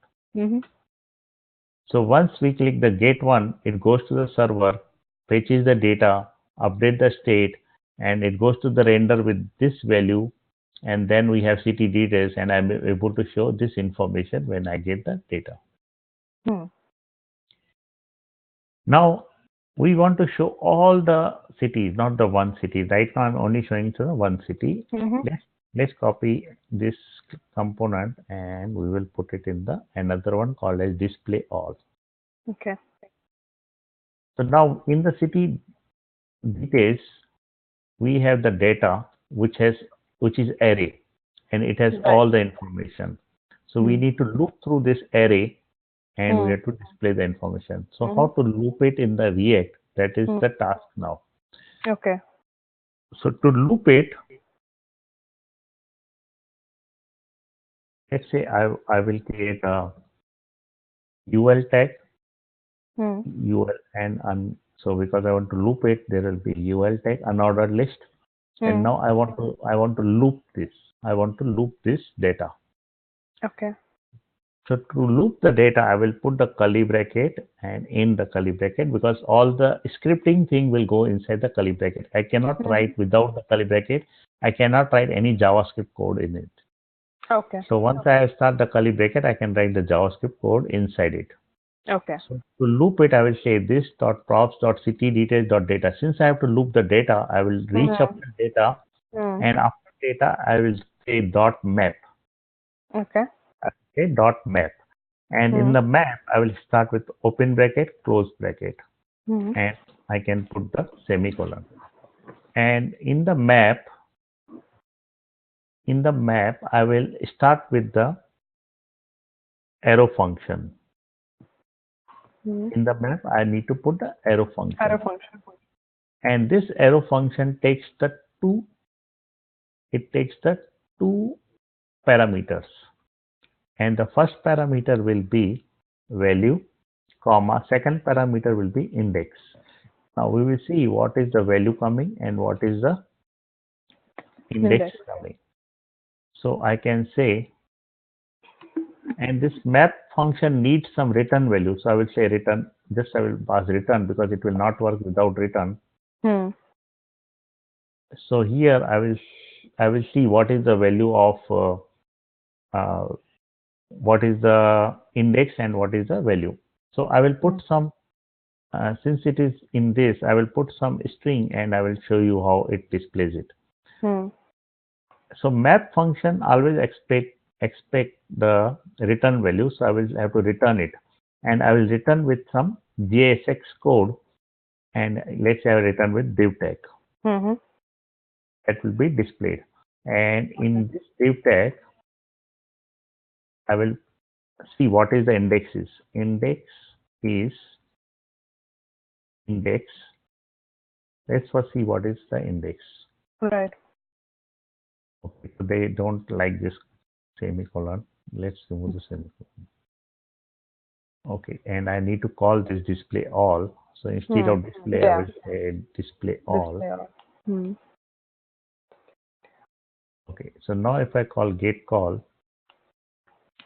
[SPEAKER 1] So once we click the get one, it goes to the server, fetches the data, update the state, and it goes to the render with this value, and then we have city details, and I'm able to show this information when I get the data. Now we want to show all the cities, not the one city. Right now I'm only showing to the one city. Let's copy this component and we will put it in the another one called as display all.
[SPEAKER 2] Okay.
[SPEAKER 1] So now in the city details, we have the data which is array, and it has all the information. So we need to loop through this array and we have to display the information. So how to loop it in the React, that is the task now.
[SPEAKER 2] Okay.
[SPEAKER 1] So to loop it, let's say I will create a UL tag
[SPEAKER 2] Hmm.
[SPEAKER 1] UL and so because I want to loop it, there will be UL tag unordered list. And
[SPEAKER 2] Hmm.
[SPEAKER 1] now I want to loop this. I want to loop this data.
[SPEAKER 2] Okay.
[SPEAKER 1] So to loop the data, I will put the curly bracket and in the curly bracket because all the scripting thing will go inside the curly bracket. I cannot
[SPEAKER 2] Hmm.
[SPEAKER 1] write without the curly bracket. I cannot write any JavaScript code in it.
[SPEAKER 2] Okay.
[SPEAKER 1] So once I start the curly bracket, I can write the JavaScript code inside it.
[SPEAKER 2] Okay.
[SPEAKER 1] So to loop it, I will say this dot props dot city details dot data. Since I have to loop the data, I will reach up
[SPEAKER 2] Hmm.
[SPEAKER 1] the data,
[SPEAKER 2] Hmm.
[SPEAKER 1] and after data, I will say dot map.
[SPEAKER 2] Okay.
[SPEAKER 1] Okay, dot map. And in
[SPEAKER 2] Hmm.
[SPEAKER 1] the map, I will start with open bracket, close bracket,
[SPEAKER 2] Hmm.
[SPEAKER 1] and I can put the semicolon. And in the map, I will start with the arrow function.
[SPEAKER 2] Hmm.
[SPEAKER 1] In the map, I need to put the arrow
[SPEAKER 2] Arrow
[SPEAKER 1] function.
[SPEAKER 2] function.
[SPEAKER 1] And this arrow function takes the two, it takes the two parameters. And the first parameter will be value, comma, second parameter will be index. Now we will see what is the value coming and what is the index
[SPEAKER 2] Index.
[SPEAKER 1] coming. So I can say, and this map function needs some return value. So I will say return, just I will pass return because it will not work without return.
[SPEAKER 2] Hmm.
[SPEAKER 1] So here I will see what is the value of what is the index and what is the value. So I will
[SPEAKER 2] Hmm.
[SPEAKER 1] put some, since it is in this, I will put some string and I will show you how it displays it.
[SPEAKER 2] Hmm.
[SPEAKER 1] So map function always expect the return value. So I will have to return it, and I will return with some JSX code, and let's say I will return with div tag
[SPEAKER 2] Hmm.
[SPEAKER 1] that will be displayed. And in this div tag, I will see what is the index is. Is index. Let's first see what is the index.
[SPEAKER 2] Right.
[SPEAKER 1] Okay, so they don't like this semicolon. Let's remove the semicolon. Okay, and I need to call this display all. So instead
[SPEAKER 2] Hmm.
[SPEAKER 1] of display, I
[SPEAKER 2] Yeah.
[SPEAKER 1] will say display all.
[SPEAKER 2] Display all. Hmm.
[SPEAKER 1] Okay, so now if I call get call,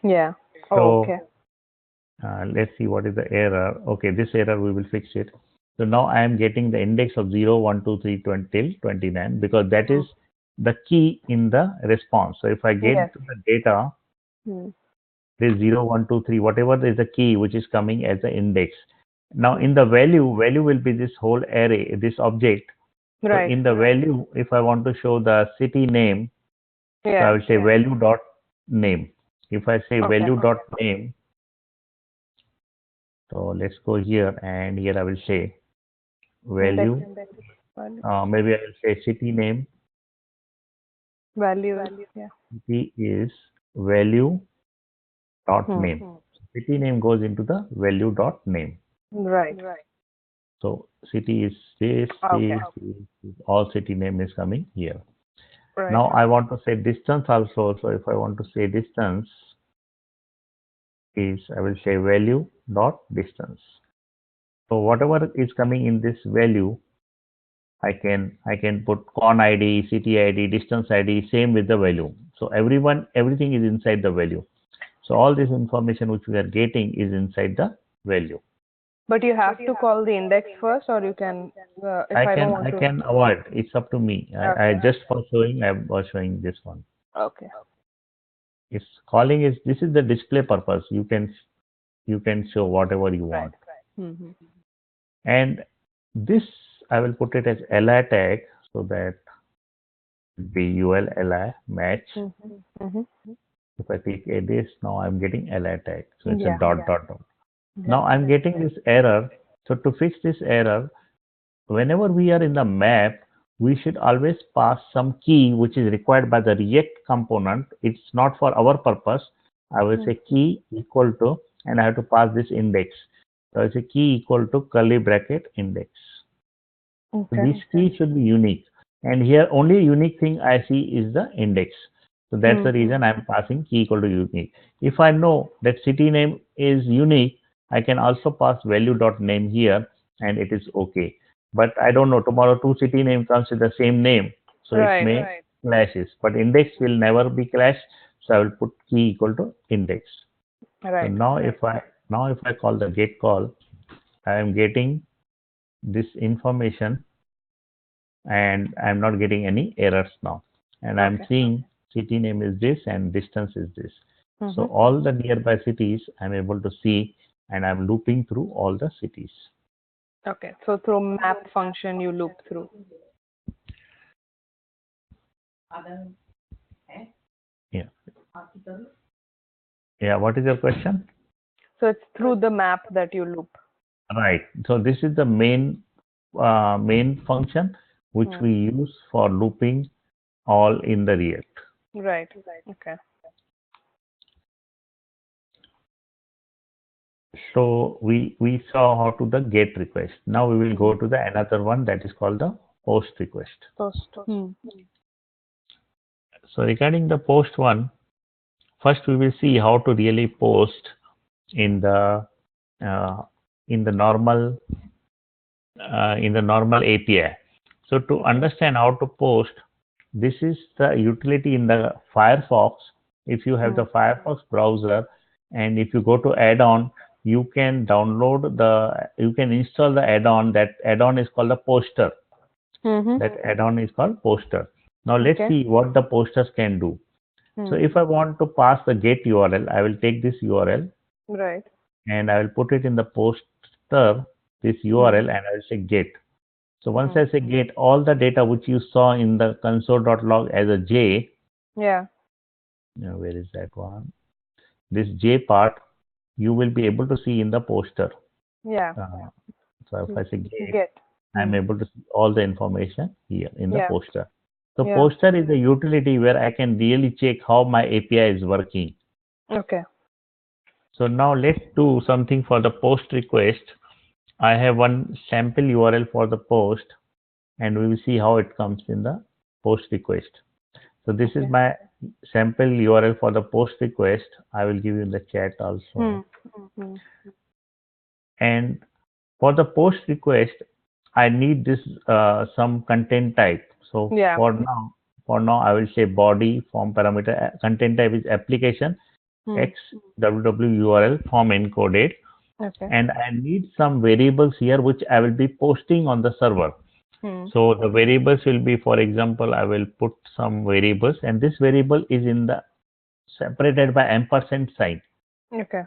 [SPEAKER 2] Yeah. Oh,
[SPEAKER 1] so
[SPEAKER 2] okay.
[SPEAKER 1] let's see what is the error. Okay, this error we will fix it. So now I am getting the index of 0, 1, 2, 3, 20 till 29 because that
[SPEAKER 2] Hmm.
[SPEAKER 1] is the key in the response. So if I get
[SPEAKER 2] Yes.
[SPEAKER 1] to the data,
[SPEAKER 2] Hmm.
[SPEAKER 1] this 0, 1, 2, 3, whatever is the key which is coming as the index. Now
[SPEAKER 2] Hmm.
[SPEAKER 1] in the value will be this whole array, this object. So
[SPEAKER 2] Right.
[SPEAKER 1] in the value, if I want to show the city name, so I
[SPEAKER 2] Yeah.
[SPEAKER 1] will say value dot name. If I say
[SPEAKER 2] Okay.
[SPEAKER 1] value dot name, so let's go here and here I will say
[SPEAKER 2] Index.
[SPEAKER 1] value.
[SPEAKER 2] Value.
[SPEAKER 1] Maybe I will say city name.
[SPEAKER 2] Values. Yeah.
[SPEAKER 1] City is value dot
[SPEAKER 2] Hmm.
[SPEAKER 1] name. City name goes into the value dot name.
[SPEAKER 2] Right.
[SPEAKER 1] So city is this,
[SPEAKER 2] Okay.
[SPEAKER 1] all city name is coming here.
[SPEAKER 2] Right.
[SPEAKER 1] Now I want to say distance also. So if I want to say distance is, I will say value dot distance. So whatever is coming in this value, I can put con ID, city ID, distance ID, same with the value. So everything is inside the value. So all this information which we are getting is inside the value.
[SPEAKER 2] But you have to call the index first, or you can, if
[SPEAKER 1] I
[SPEAKER 2] I don't
[SPEAKER 1] can
[SPEAKER 2] want
[SPEAKER 1] I
[SPEAKER 2] to.
[SPEAKER 1] can avoid. It's up to me. I
[SPEAKER 2] Okay.
[SPEAKER 1] just for showing I was showing this one.
[SPEAKER 2] Okay.
[SPEAKER 1] It's calling is this is the display purpose. You can show whatever you
[SPEAKER 2] Right.
[SPEAKER 1] want.
[SPEAKER 2] Mm-hmm.
[SPEAKER 1] And this I will put it as li tag so that the ul li match.
[SPEAKER 2] Mm-hmm. Mm-hmm.
[SPEAKER 1] If I click this, now I'm getting li tag. So it's a
[SPEAKER 2] Yeah.
[SPEAKER 1] dot dot dot.
[SPEAKER 2] Yeah.
[SPEAKER 1] Now I'm getting this error. So to fix this error, whenever we are in the map, we should always pass some key which is required by the React component. It's not for our purpose. I will
[SPEAKER 2] Mm.
[SPEAKER 1] say key equal to, and I have to pass this index. So I say key equal to curly bracket index. So
[SPEAKER 2] Okay.
[SPEAKER 1] this key should be unique. And here only unique thing I see is the index. So that's the
[SPEAKER 2] Mm.
[SPEAKER 1] reason I'm passing key equal to unique. If I know that city name is unique, I can also pass value.name here and it is okay. But I don't know, tomorrow two city name comes with the same name, so it
[SPEAKER 2] Right.
[SPEAKER 1] may clashes. But index will never be clash, so I will put key equal to index. So
[SPEAKER 2] Right.
[SPEAKER 1] now if I call the get call, I am getting this information and I'm not getting any errors now. And I'm
[SPEAKER 2] Okay.
[SPEAKER 1] seeing city name is this and distance is this. So
[SPEAKER 2] Mm-hmm.
[SPEAKER 1] all the nearby cities I'm able to see and I'm looping through all the cities.
[SPEAKER 2] Okay. So through map function you loop through.
[SPEAKER 1] Yeah. Yeah. What is your question?
[SPEAKER 2] So it's through the map that you loop.
[SPEAKER 1] Right. So this is the main function which
[SPEAKER 2] Hmm.
[SPEAKER 1] we use for looping all in the React.
[SPEAKER 2] Right. Okay.
[SPEAKER 1] So we saw how to the get request. Now we will
[SPEAKER 2] Hmm.
[SPEAKER 1] go to the another one that is called the post request.
[SPEAKER 2] Post. Hmm.
[SPEAKER 1] So regarding the post one, first we will see how to really post in the uh, in the normal API. So to
[SPEAKER 2] Okay.
[SPEAKER 1] understand how to post, this is the utility in the Firefox. If you have
[SPEAKER 2] Hmm.
[SPEAKER 1] the Firefox browser and if you go to add-on, you can you can install the add-on. That add-on is called the poster.
[SPEAKER 2] Mm-hmm.
[SPEAKER 1] That add-on is called poster. Now let's
[SPEAKER 2] Okay.
[SPEAKER 1] see what the posters can do. So
[SPEAKER 2] Hmm.
[SPEAKER 1] if I want to pass the get URL, I will take this URL
[SPEAKER 2] Right.
[SPEAKER 1] and I will put it in the poster, this
[SPEAKER 2] Hmm.
[SPEAKER 1] URL, and I will say get. So once
[SPEAKER 2] Hmm.
[SPEAKER 1] I say get, all the data which you saw in the console.log as a J,
[SPEAKER 2] Yeah.
[SPEAKER 1] where is that one? This J part, you will be able to see in the poster.
[SPEAKER 2] Yeah.
[SPEAKER 1] Uh, so if I say get,
[SPEAKER 2] Get.
[SPEAKER 1] I'm
[SPEAKER 2] Hmm.
[SPEAKER 1] able to see all the information here in the
[SPEAKER 2] Yeah.
[SPEAKER 1] poster. So
[SPEAKER 2] Yeah.
[SPEAKER 1] poster is a utility where I can really check how my API is working.
[SPEAKER 2] Okay.
[SPEAKER 1] So now let's do something for the post request. I have one sample URL for the post and we will see how it comes in the post request. So this is
[SPEAKER 2] Okay.
[SPEAKER 1] my sample URL for the post request. I will give you in the chat also.
[SPEAKER 2] Hmm. Hmm.
[SPEAKER 1] And for the post request, I need this some content type. So
[SPEAKER 2] Yeah.
[SPEAKER 1] for now, I will say body form parameter. Content type is application
[SPEAKER 2] Hmm.
[SPEAKER 1] x www URL form encoded,
[SPEAKER 2] Okay.
[SPEAKER 1] and I need some variables here which I will be posting on the server.
[SPEAKER 2] Hmm.
[SPEAKER 1] So the variables will be, for example, I will put some variables, and this variable is in the separated by ampersand sign.
[SPEAKER 2] Okay.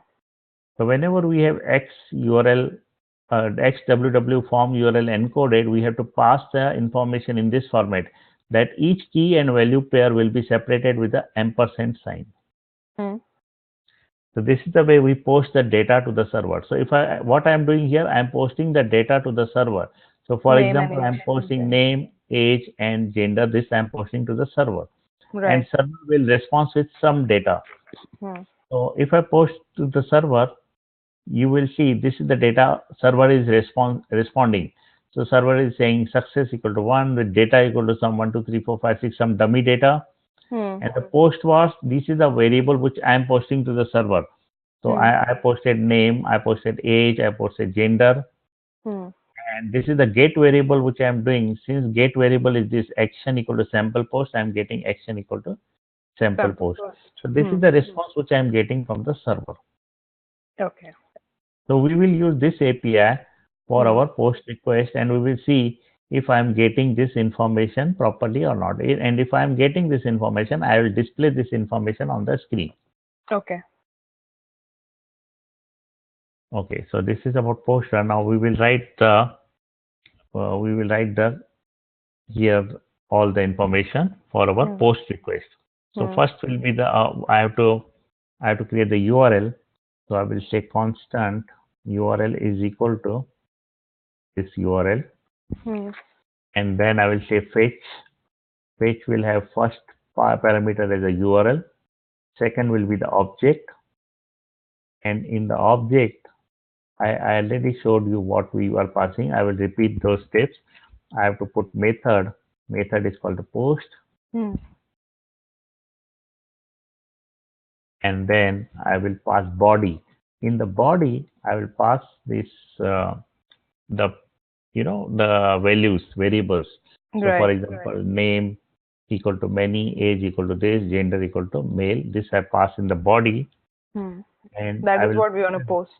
[SPEAKER 1] So whenever we have x URL, x www form URL encoded, we have to pass the information in this format that each key and value pair will be separated with the ampersand sign.
[SPEAKER 2] Hmm.
[SPEAKER 1] So this is the way we post the data to the server. So what I am doing here, I am posting the data to the server. So for
[SPEAKER 2] Name and
[SPEAKER 1] example, I
[SPEAKER 2] age.
[SPEAKER 1] am posting name, age, and gender. This I am posting to the server, and
[SPEAKER 2] Right.
[SPEAKER 1] server will respond with some data.
[SPEAKER 2] Hmm.
[SPEAKER 1] So if I post to the server, you will see this is the data server is responding. So server is saying success equal to 1 with data equal to some 1, 2, 3, 4, 5, 6, some dummy data.
[SPEAKER 2] Hmm.
[SPEAKER 1] And the post was, this is the variable which I am posting to the server. So
[SPEAKER 2] Hmm.
[SPEAKER 1] I posted name, I posted age, I posted gender,
[SPEAKER 2] Hmm.
[SPEAKER 1] and this is the get variable which I am doing. Since get variable is this action equal to sample post, I am getting action equal to sample
[SPEAKER 2] Sample
[SPEAKER 1] post.
[SPEAKER 2] post.
[SPEAKER 1] So this is
[SPEAKER 2] Hmm.
[SPEAKER 1] the response which I am getting from the server.
[SPEAKER 2] Okay.
[SPEAKER 1] So we will use this API for
[SPEAKER 2] Hmm.
[SPEAKER 1] our post request and we will see if I am getting this information properly or not. And if I am getting this information, I will display this information on the screen.
[SPEAKER 2] Okay.
[SPEAKER 1] Okay, so this is about poster. Now we will write the here all the information for our
[SPEAKER 2] Hmm.
[SPEAKER 1] post request. So
[SPEAKER 2] Hmm.
[SPEAKER 1] first will be the I have to create the URL. So I will say constant URL is equal to this URL,
[SPEAKER 2] Hmm.
[SPEAKER 1] and then I will say fetch. Fetch will have first parameter as a URL. Second will be the object, and in the object, I already showed you what we were passing. I will repeat those steps. I have to put method. Method is called the post,
[SPEAKER 2] Hmm.
[SPEAKER 1] and then I will pass body. In the body, I will pass this the the values variables. So for
[SPEAKER 2] Right.
[SPEAKER 1] example, name equal to many, age equal to this, gender equal to male. This I pass in the body,
[SPEAKER 2] Hmm.
[SPEAKER 1] and
[SPEAKER 2] That
[SPEAKER 1] I
[SPEAKER 2] is
[SPEAKER 1] will
[SPEAKER 2] what we want to post.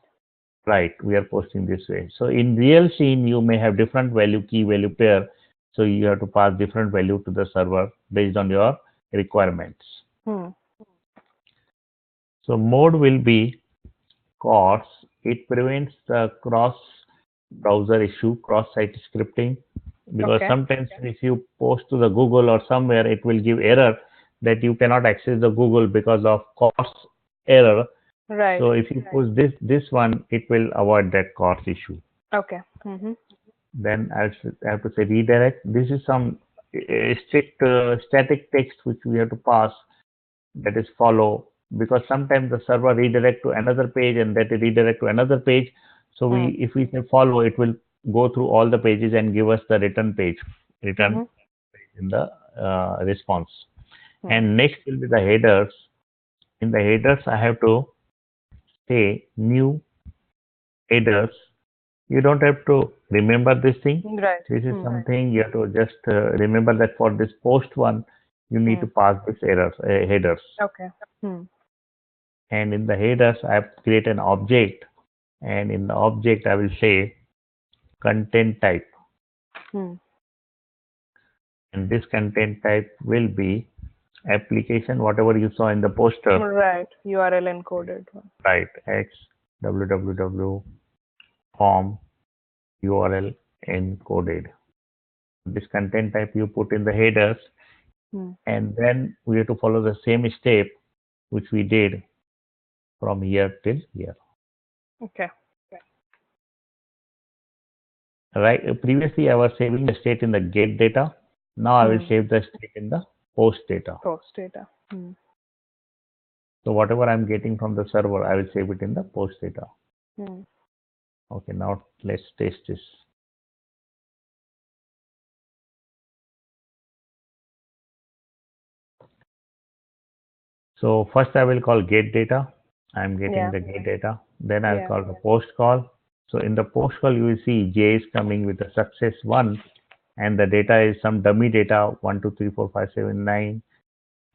[SPEAKER 1] right. We are posting this way. So in real scene, you may have different value key value pair. So you have to pass different value to the server based on your requirements.
[SPEAKER 2] Hmm.
[SPEAKER 1] So mode will be CORS. It prevents the cross browser issue, cross site scripting, because
[SPEAKER 2] Okay.
[SPEAKER 1] sometimes if you post to the Google or somewhere, it will give error that you cannot access the Google because of CORS error.
[SPEAKER 2] Right.
[SPEAKER 1] So if you push this one, it will avoid that CORS issue.
[SPEAKER 2] Okay. Mm-hmm.
[SPEAKER 1] Then I have to say redirect. This is some strict static text which we have to pass, that is follow, because sometimes the server redirect to another page and that redirect to another page. So
[SPEAKER 2] Hmm.
[SPEAKER 1] if we say follow, it will go through all the pages and give us the return page, return
[SPEAKER 2] Mm-hmm.
[SPEAKER 1] in the response.
[SPEAKER 2] Hmm.
[SPEAKER 1] And next will be the headers. In the headers, I have to say new headers. You don't have to remember this thing.
[SPEAKER 2] Right.
[SPEAKER 1] This is
[SPEAKER 2] Hmm.
[SPEAKER 1] something you have to just remember that for this post one, you need
[SPEAKER 2] Hmm.
[SPEAKER 1] to pass this errors headers.
[SPEAKER 2] Okay. Hmm.
[SPEAKER 1] And in the headers, I have create an object, and in the object, I will say content type,
[SPEAKER 2] Hmm.
[SPEAKER 1] and this content type will be application, whatever you saw in the poster,
[SPEAKER 2] Right. URL encoded one.
[SPEAKER 1] right? X www form URL encoded. This content type you put in the headers,
[SPEAKER 2] Hmm.
[SPEAKER 1] and then we have to follow the same step which we did from here till here.
[SPEAKER 2] Okay.
[SPEAKER 1] Right? Previously, I was saving the state in the get data. Now I will
[SPEAKER 2] Hmm.
[SPEAKER 1] save the state in the post data.
[SPEAKER 2] Post data. Hmm.
[SPEAKER 1] So whatever I'm getting from the server, I will save it in the post data.
[SPEAKER 2] Hmm.
[SPEAKER 1] Okay, now let's test this. So first I will call get data. I'm getting
[SPEAKER 2] Yeah.
[SPEAKER 1] the get data. Then I'll
[SPEAKER 2] Yeah.
[SPEAKER 1] call the post call. So in the post call, you will see J is coming with the success one, and the data is some dummy data 1, 2, 3, 4, 5, 7, 9,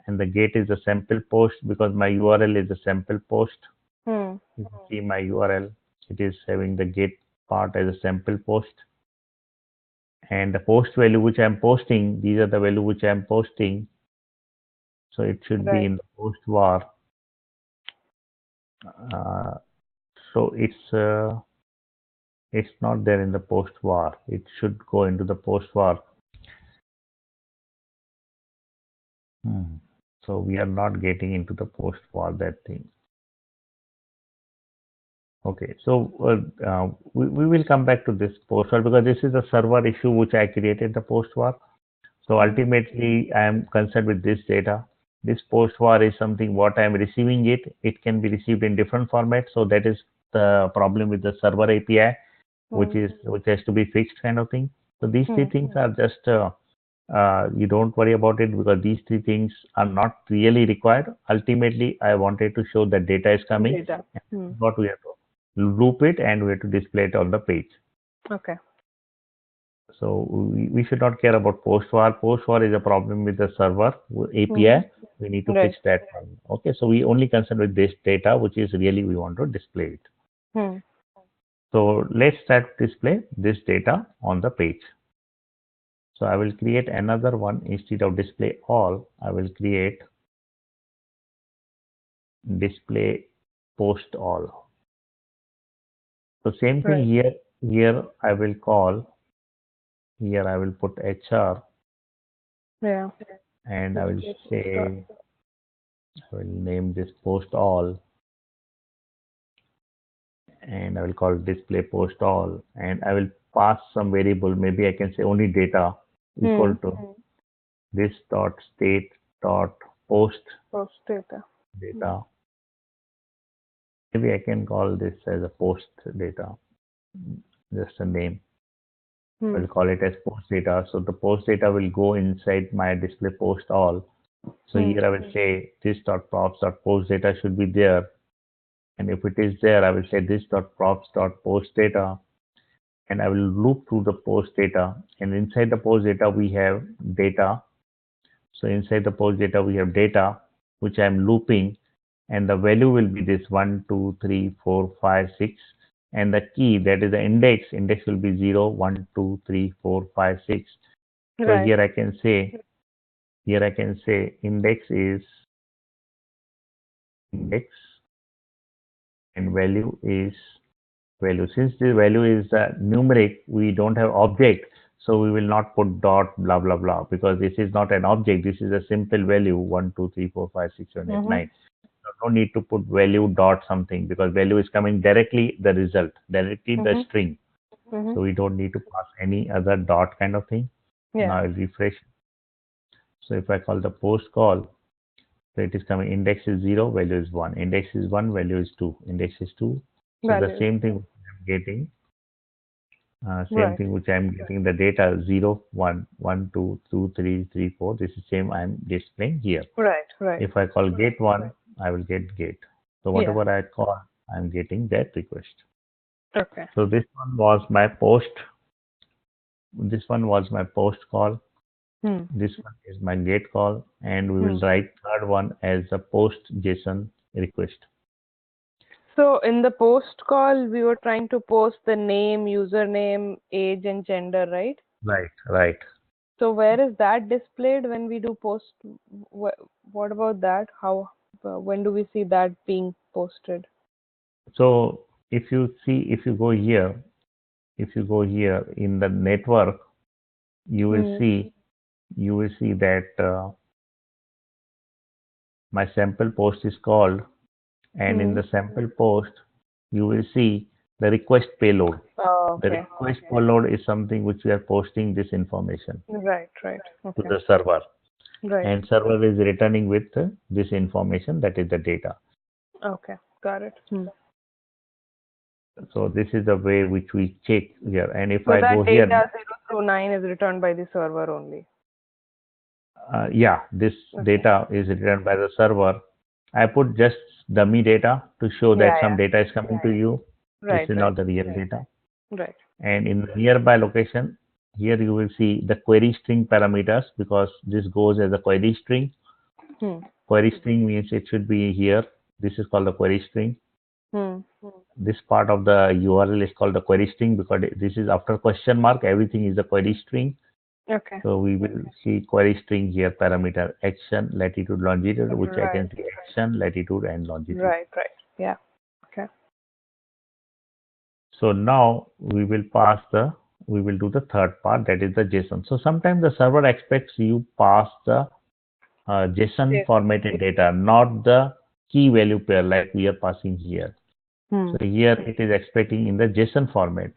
[SPEAKER 1] and the get is the sample post because my URL is the sample post.
[SPEAKER 2] Hmm.
[SPEAKER 1] You can see my URL. It is having the get part as a sample post. And the post value which I'm posting, these are the value which I'm posting. So it should be
[SPEAKER 2] Right.
[SPEAKER 1] in the post var. Uh, so it's not there in the post var. It should go into the post var. Hmm. So we are not getting into the post var that thing. Okay, so we will come back to this post var because this is a server issue which I created the post var. So
[SPEAKER 2] Hmm.
[SPEAKER 1] ultimately, I am concerned with this data. This post var is something what I am receiving it. It can be received in different formats. So that is the problem with the server API,
[SPEAKER 2] Hmm.
[SPEAKER 1] which has to be fixed kind of thing. So these three
[SPEAKER 2] Hmm.
[SPEAKER 1] things are just you don't worry about it because these three things are not really required. Ultimately, I wanted to show that data is coming.
[SPEAKER 2] Data. Hmm.
[SPEAKER 1] What we have to loop it and we have to display it on the page.
[SPEAKER 2] Okay.
[SPEAKER 1] So we should not care about post var. Post var is a problem with the server
[SPEAKER 2] Hmm.
[SPEAKER 1] API. We need to
[SPEAKER 2] Right.
[SPEAKER 1] fix that one. Okay, so we only concern with this data, which is really we want to display it.
[SPEAKER 2] Hmm.
[SPEAKER 1] So let's start to display this data on the page. So I will create another one instead of display all. I will create display post all. So same thing
[SPEAKER 2] Right.
[SPEAKER 1] here. Here I will call. Here I will put HR
[SPEAKER 2] Yeah.
[SPEAKER 1] and I will
[SPEAKER 2] Display post all.
[SPEAKER 1] say I will name this post all and I will call display post all and I will pass some variable. Maybe I can say only data equal
[SPEAKER 2] Hmm.
[SPEAKER 1] to this dot state dot post
[SPEAKER 2] Post data. Hmm.
[SPEAKER 1] data. Maybe I can call this as a post data, just a name. I
[SPEAKER 2] Hmm.
[SPEAKER 1] will call it as post data. So the post data will go inside my display post all. So
[SPEAKER 2] Hmm.
[SPEAKER 1] here I will say this dot props dot post data should be there. And if it is there, I will say this dot props dot post data, and I will loop through the post data. And inside the post data, we have data. So inside the post data, we have data, which I'm looping, and the value will be this 1, 2, 3, 4, 5, 6. And the key, that is the index will be 0, 1, 2, 3, 4, 5, 6. So
[SPEAKER 2] Right.
[SPEAKER 1] here I can say index is index and value is value. Since the value is numeric, we don't have object. So we will not put dot blah blah blah because this is not an object. This is a simple value 1, 2, 3, 4, 5, 6, 7, 8,
[SPEAKER 2] Mm-hmm.
[SPEAKER 1] 9. No need to put value dot something because value is coming directly the result, directly the
[SPEAKER 2] Mm-hmm.
[SPEAKER 1] string.
[SPEAKER 2] Mm-hmm.
[SPEAKER 1] So we don't need to pass any other dot kind of thing.
[SPEAKER 2] Yeah.
[SPEAKER 1] Now I'll refresh. So if I call the post call, so it is coming index is 0, value is 1. Index is 1, value is 2. Index is 2. So the
[SPEAKER 2] Values.
[SPEAKER 1] same thing I'm getting, same
[SPEAKER 2] Right.
[SPEAKER 1] thing which I'm getting the data 0, 1, 1, 2, 2, 3, 3, 4. This is same I'm displaying here.
[SPEAKER 2] Right. Right.
[SPEAKER 1] If I call gate 1, I will get gate. So
[SPEAKER 2] Yeah.
[SPEAKER 1] whatever I call, I'm getting that request.
[SPEAKER 2] Okay.
[SPEAKER 1] So this one was my post. This one was my post call.
[SPEAKER 2] Hmm.
[SPEAKER 1] This one is my gate call, and we
[SPEAKER 2] Hmm.
[SPEAKER 1] will write third one as a post JSON request.
[SPEAKER 2] So in the post call, we were trying to post the name, username, age, and gender, right?
[SPEAKER 1] Right, right.
[SPEAKER 2] So where is that displayed when we do post? What about that? How, when do we see that being posted?
[SPEAKER 1] So if you see, if you go here in the network, you will
[SPEAKER 2] Hmm.
[SPEAKER 1] see, you will see that my sample post is called, and in
[SPEAKER 2] Hmm.
[SPEAKER 1] the sample post, you will see the request payload.
[SPEAKER 2] Oh,
[SPEAKER 1] The
[SPEAKER 2] okay.
[SPEAKER 1] request payload is something which we are posting this information
[SPEAKER 2] Right, right.
[SPEAKER 1] to
[SPEAKER 2] Okay.
[SPEAKER 1] the server,
[SPEAKER 2] Right.
[SPEAKER 1] and server is returning with this information, that is the data.
[SPEAKER 2] Okay. Got it. Hmm.
[SPEAKER 1] So this is the way which we check here. And if
[SPEAKER 2] So
[SPEAKER 1] I go
[SPEAKER 2] that
[SPEAKER 1] here,
[SPEAKER 2] data 0 through 9 is returned by the server only.
[SPEAKER 1] yeah, this
[SPEAKER 2] Okay.
[SPEAKER 1] data is written by the server. I put just dummy data to show that
[SPEAKER 2] Yeah,
[SPEAKER 1] some
[SPEAKER 2] yeah.
[SPEAKER 1] data is coming to you. This
[SPEAKER 2] Right,
[SPEAKER 1] is
[SPEAKER 2] right.
[SPEAKER 1] not the real data.
[SPEAKER 2] Right.
[SPEAKER 1] And in the nearby location, here you will see the query string parameters because this goes as a query string.
[SPEAKER 2] Hmm.
[SPEAKER 1] Query string means it should be here. This is called the query string.
[SPEAKER 2] Hmm.
[SPEAKER 1] This part of the URL is called the query string because this is after question mark. Everything is a query string.
[SPEAKER 2] Okay.
[SPEAKER 1] So we will see query string here parameter action, latitude, longitude, which I
[SPEAKER 2] Right.
[SPEAKER 1] can see action, latitude, and longitude.
[SPEAKER 2] Right, right. Yeah. Okay.
[SPEAKER 1] So now we will do the third part, that is the JSON. So sometimes the server expects you pass the JSON
[SPEAKER 2] Yes.
[SPEAKER 1] formatted data, not the key value pair like we are passing here.
[SPEAKER 2] Hmm.
[SPEAKER 1] So here it is expecting in the JSON format.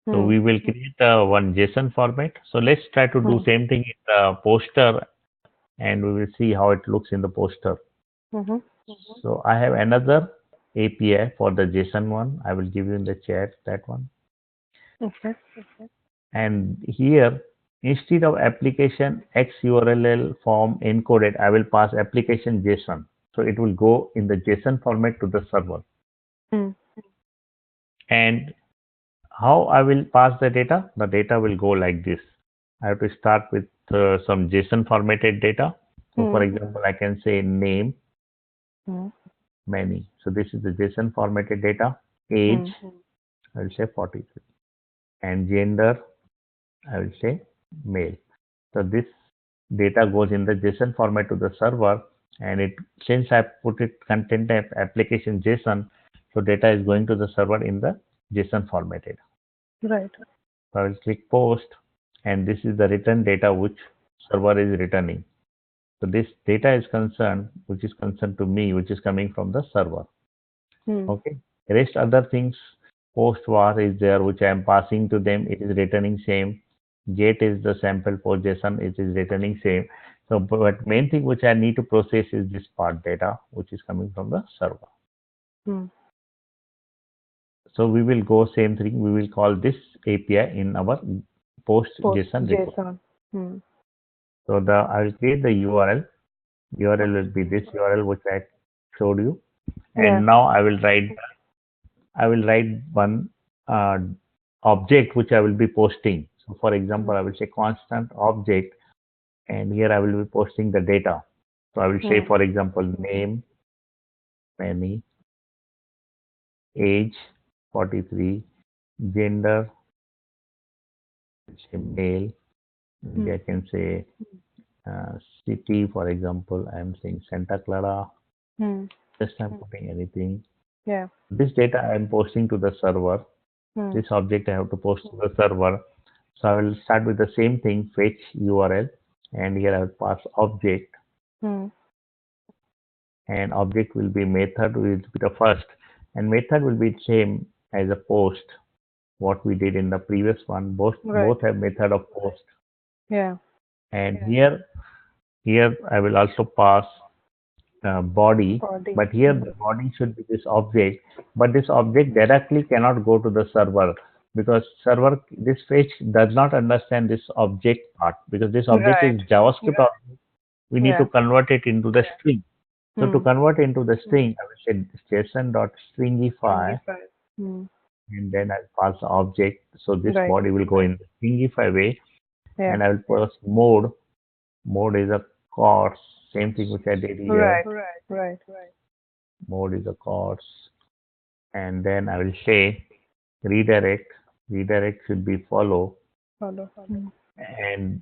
[SPEAKER 1] So
[SPEAKER 2] Hmm.
[SPEAKER 1] we will create one JSON format. So let's try to do
[SPEAKER 2] Hmm.
[SPEAKER 1] same thing in the poster, and we will see how it looks in the poster.
[SPEAKER 2] Mm-hmm.
[SPEAKER 1] So I have another API for the JSON one. I will give you in the chat that one.
[SPEAKER 2] Okay.
[SPEAKER 1] And here, instead of application XURL form encoded, I will pass application JSON. So it will go in the JSON format to the server.
[SPEAKER 2] Hmm.
[SPEAKER 1] And how I will pass the data? The data will go like this. I have to start with some JSON formatted data. So for
[SPEAKER 2] Hmm.
[SPEAKER 1] example, I can say name,
[SPEAKER 2] Hmm.
[SPEAKER 1] many. So this is the JSON formatted data. Age,
[SPEAKER 2] Hmm.
[SPEAKER 1] I will say 43. And gender, I will say male. So this data goes in the JSON format to the server, and it since I put it content type application JSON, so data is going to the server in the JSON formatted.
[SPEAKER 2] Right.
[SPEAKER 1] So I will click post, and this is the return data which server is returning. So this data is concerned, which is concerned to me, which is coming from the server.
[SPEAKER 2] Hmm.
[SPEAKER 1] Okay. Rest other things, post var is there, which I am passing to them. It is returning same. Get is the sample post JSON. It is returning same. So, but main thing which I need to process is this part data, which is coming from the server.
[SPEAKER 2] Hmm.
[SPEAKER 1] So we will go same thing. We will call this API in our post
[SPEAKER 2] Post
[SPEAKER 1] JSON request.
[SPEAKER 2] JSON. Hmm.
[SPEAKER 1] So I will create the URL. URL will be this URL which I showed you,
[SPEAKER 2] Yeah.
[SPEAKER 1] And now I will write one uh, object which I will be posting. So for example, I will say constant object, and here I will be posting the data. So I will say,
[SPEAKER 2] Hmm.
[SPEAKER 1] for example, name, many, age, 43, gender, say male, maybe
[SPEAKER 2] Hmm.
[SPEAKER 1] I can say city, for example, I am saying Santa Clara,
[SPEAKER 2] Hmm.
[SPEAKER 1] just I'm putting anything.
[SPEAKER 2] Yeah.
[SPEAKER 1] This data I am posting to the server.
[SPEAKER 2] Hmm.
[SPEAKER 1] This object I have to post to the server. So I will start with the same thing, fetch URL, and here I will pass object,
[SPEAKER 2] Hmm.
[SPEAKER 1] and object will be method will be the first, and method will be same as a post, what we did in the previous one. Both
[SPEAKER 2] Right.
[SPEAKER 1] have method of post,
[SPEAKER 2] Yeah.
[SPEAKER 1] and here I will also pass body,
[SPEAKER 2] Body.
[SPEAKER 1] but here the body should be this object, but this object directly cannot go to the server, because server, this fetch does not understand this object part, because this object
[SPEAKER 2] Right.
[SPEAKER 1] is JavaScript object. We need to
[SPEAKER 2] Yeah.
[SPEAKER 1] convert it into the string. So to
[SPEAKER 2] Hmm.
[SPEAKER 1] convert into the string, I will say json.stringify,
[SPEAKER 2] 25. Hmm.
[SPEAKER 1] and then I'll pass the object. So this
[SPEAKER 2] Right.
[SPEAKER 1] body will go in the stringify way,
[SPEAKER 2] Yeah.
[SPEAKER 1] and I will pass mode. Mode is a course, same thing which I did here.
[SPEAKER 2] Right. Right.
[SPEAKER 1] Mode is a course, and then I will say redirect. Redirect should be follow,
[SPEAKER 2] Follow. Hmm.
[SPEAKER 1] and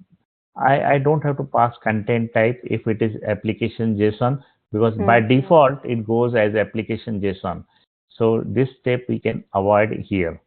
[SPEAKER 1] I don't have to pass content type if it is application JSON, because by
[SPEAKER 2] Hmm.
[SPEAKER 1] default it goes as application JSON. So this step we can avoid here.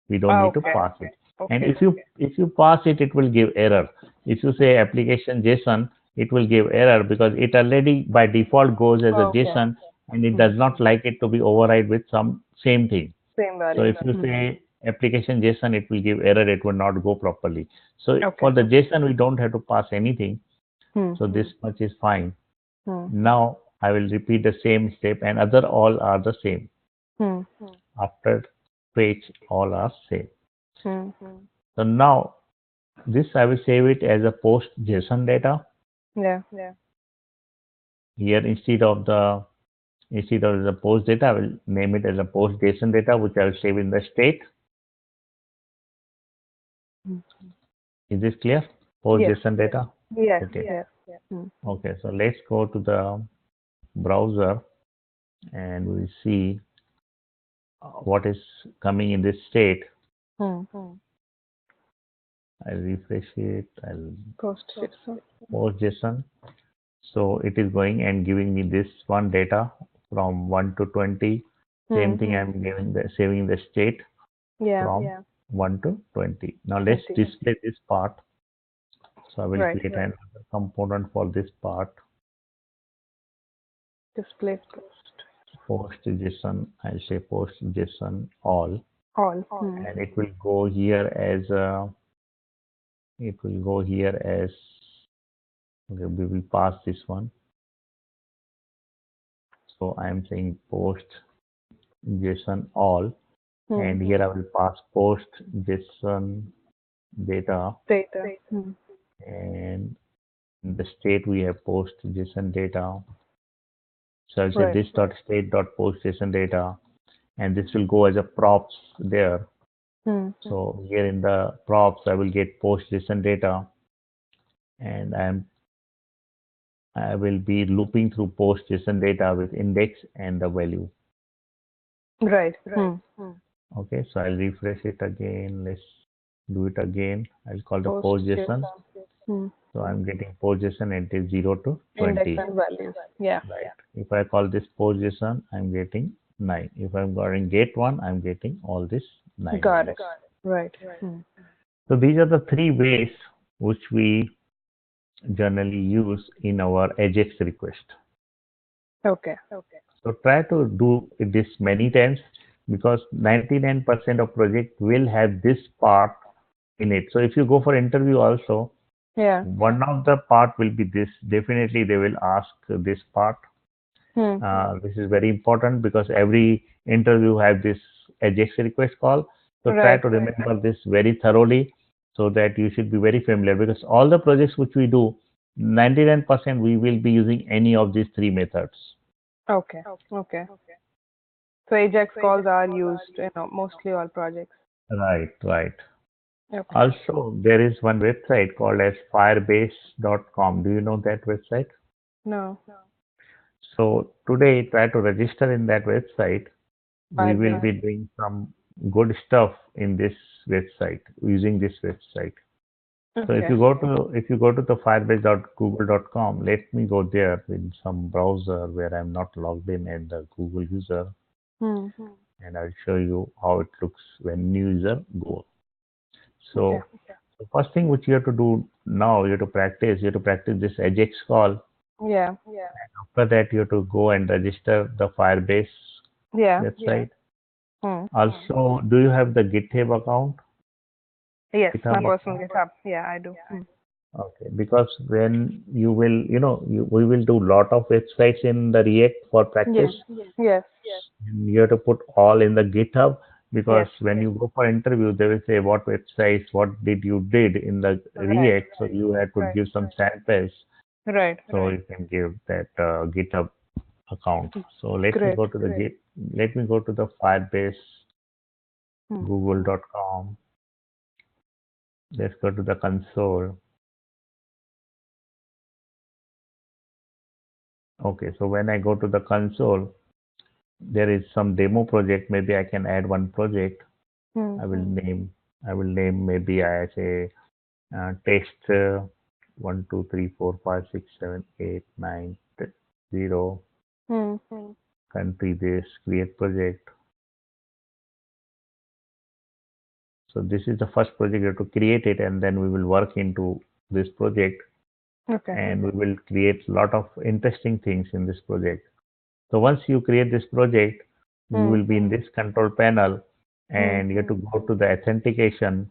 [SPEAKER 1] We don't need to
[SPEAKER 2] Okay.
[SPEAKER 1] pass it. And
[SPEAKER 2] Okay.
[SPEAKER 1] if you pass it, it will give error. If you say application JSON, it will give error because it already by default goes as a
[SPEAKER 2] Okay.
[SPEAKER 1] JSON, and it
[SPEAKER 2] Hmm.
[SPEAKER 1] does not like it to be override with some same thing.
[SPEAKER 2] Same
[SPEAKER 1] So
[SPEAKER 2] values.
[SPEAKER 1] if you
[SPEAKER 2] Hmm.
[SPEAKER 1] say application JSON, it will give error. It will not go properly. So
[SPEAKER 2] Okay.
[SPEAKER 1] for the JSON, we don't have to pass anything.
[SPEAKER 2] Hmm.
[SPEAKER 1] So this much is fine.
[SPEAKER 2] Hmm.
[SPEAKER 1] Now I will repeat the same step, and other all are the same.
[SPEAKER 2] Hmm.
[SPEAKER 1] After fetch, all are same.
[SPEAKER 2] Hmm.
[SPEAKER 1] So now this I will save it as a post JSON data.
[SPEAKER 2] Yeah.
[SPEAKER 1] Here instead of the post data, I will name it as a post JSON data, which I will save in the state.
[SPEAKER 2] Hmm.
[SPEAKER 1] Is this clear? Post
[SPEAKER 2] Yes.
[SPEAKER 1] JSON data.
[SPEAKER 2] Yes.
[SPEAKER 1] Okay.
[SPEAKER 2] Yes. Hmm.
[SPEAKER 1] Okay. So let's go to the browser, and we see what is coming in this state.
[SPEAKER 2] Hmm.
[SPEAKER 1] I'll refresh it. I'll
[SPEAKER 2] Post JSON.
[SPEAKER 1] post JSON. So it is going and giving me this one data from 1 to 20. Same
[SPEAKER 2] Hmm.
[SPEAKER 1] thing I'm giving the saving the state
[SPEAKER 2] Yeah.
[SPEAKER 1] from 1 to 20. Now let's
[SPEAKER 2] 20.
[SPEAKER 1] display this part. So I will
[SPEAKER 2] Right.
[SPEAKER 1] create another component for this part.
[SPEAKER 2] Display post.
[SPEAKER 1] Post JSON. I'll say post JSON all,
[SPEAKER 2] All. Hmm.
[SPEAKER 1] and it will go here as okay, we will pass this one. So I am saying post JSON all,
[SPEAKER 2] Hmm.
[SPEAKER 1] and here I will pass post JSON data,
[SPEAKER 2] Data. Hmm.
[SPEAKER 1] and in the state we have post JSON data. So I'll say
[SPEAKER 2] Right.
[SPEAKER 1] this dot state dot post JSON data, and this will go as a props there.
[SPEAKER 2] Hmm.
[SPEAKER 1] So here in the props I will get post JSON data, and I will be looping through post JSON data with index and the value.
[SPEAKER 2] Right. Hmm.
[SPEAKER 1] Okay, so I'll refresh it again. Let's do it again. I'll call the
[SPEAKER 2] Post
[SPEAKER 1] post JSON.
[SPEAKER 2] JSON. Hmm.
[SPEAKER 1] So I'm getting post JSON, and it is 0 to
[SPEAKER 2] Index
[SPEAKER 1] 20.
[SPEAKER 2] and values. Yeah.
[SPEAKER 1] Right. If I call this post JSON, I'm getting 9. If I'm going get one, I'm getting all this 9
[SPEAKER 2] Got
[SPEAKER 1] values.
[SPEAKER 2] it. Right. Hmm.
[SPEAKER 1] So these are the three ways which we generally use in our ajax request.
[SPEAKER 2] Okay.
[SPEAKER 1] So try to do this many times, because 99% of project will have this part in it. So if you go for interview also,
[SPEAKER 2] Yeah.
[SPEAKER 1] one of the part will be this. Definitely they will ask this part.
[SPEAKER 2] Hmm.
[SPEAKER 1] This is very important because every interview have this ajax request call. So try
[SPEAKER 2] Right.
[SPEAKER 1] to remember this very thoroughly, so that you should be very familiar, because all the projects which we do, 99% we will be using any of these three methods.
[SPEAKER 2] Okay. Okay. So Ajax calls are used in mostly all projects.
[SPEAKER 1] Right, right.
[SPEAKER 2] Okay.
[SPEAKER 1] Also, there is one website called as firebase.com. Do you know that website?
[SPEAKER 2] No.
[SPEAKER 1] So today, try to register in that website. We will
[SPEAKER 2] Firebase.
[SPEAKER 1] be doing some good stuff in this website using this website. So
[SPEAKER 2] Okay.
[SPEAKER 1] if you go to the firebase.google.com, let me go there with some browser where I'm not logged in as the Google user,
[SPEAKER 2] Hmm.
[SPEAKER 1] and I'll show you how it looks when new user go.
[SPEAKER 2] Okay.
[SPEAKER 1] So the first thing which you have to do now, you have to practice this edgex call.
[SPEAKER 2] Yeah.
[SPEAKER 1] After that, you have to go and register the Firebase
[SPEAKER 2] Yeah.
[SPEAKER 1] website.
[SPEAKER 2] Hmm.
[SPEAKER 1] Also, do you have the GitHub account?
[SPEAKER 2] Yes, my
[SPEAKER 1] GitHub
[SPEAKER 2] personal
[SPEAKER 1] account?
[SPEAKER 2] GitHub. Yeah, I do. Hmm.
[SPEAKER 1] Okay, because when you will, we will do lot of websites in the React for
[SPEAKER 2] Yes.
[SPEAKER 1] practice.
[SPEAKER 2] Yes.
[SPEAKER 1] You have to put all in the GitHub because
[SPEAKER 2] Yes.
[SPEAKER 1] when you go for interview, they will say what websites, what did you did in the
[SPEAKER 2] Right.
[SPEAKER 1] React. So you have to give some samples
[SPEAKER 2] Right.
[SPEAKER 1] so you can give that GitHub account. So
[SPEAKER 2] Great.
[SPEAKER 1] let me go to the Firebase
[SPEAKER 2] Hmm.
[SPEAKER 1] google.com. Let's go to the console. Okay, so when I go to the console, there is some demo project. Maybe I can add one project.
[SPEAKER 2] Hmm.
[SPEAKER 1] I will name I will name maybe I say text 1 2 3 4 5 6 7 8 9 0
[SPEAKER 2] Hmm.
[SPEAKER 1] country this create project. So this is the first project. You have to create it, and then we will work into this project,
[SPEAKER 2] Okay.
[SPEAKER 1] and we will create a lot of interesting things in this project. So once you create this project, you
[SPEAKER 2] Hmm.
[SPEAKER 1] will be in this control panel,
[SPEAKER 2] Hmm.
[SPEAKER 1] and you have to go to the authentication.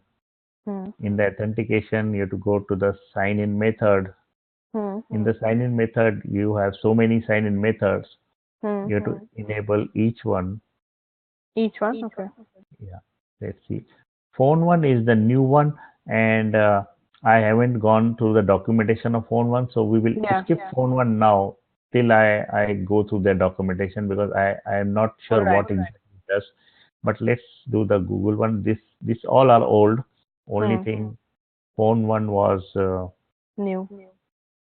[SPEAKER 2] Hmm.
[SPEAKER 1] In the authentication, you have to go to the sign in method.
[SPEAKER 2] Hmm.
[SPEAKER 1] In the sign in method, you have so many sign in methods.
[SPEAKER 2] Hmm.
[SPEAKER 1] You have to enable each one.
[SPEAKER 2] Each one. Okay.
[SPEAKER 1] Yeah, let's see. Phone one is the new one, and I haven't gone through the documentation of phone one, so we will
[SPEAKER 2] Yeah.
[SPEAKER 1] skip phone one now till I go through the documentation because I am not
[SPEAKER 2] All
[SPEAKER 1] sure
[SPEAKER 2] right.
[SPEAKER 1] what exactly it does. But let's do the Google one. This all are old. Only
[SPEAKER 2] Hmm.
[SPEAKER 1] thing phone one was
[SPEAKER 2] New.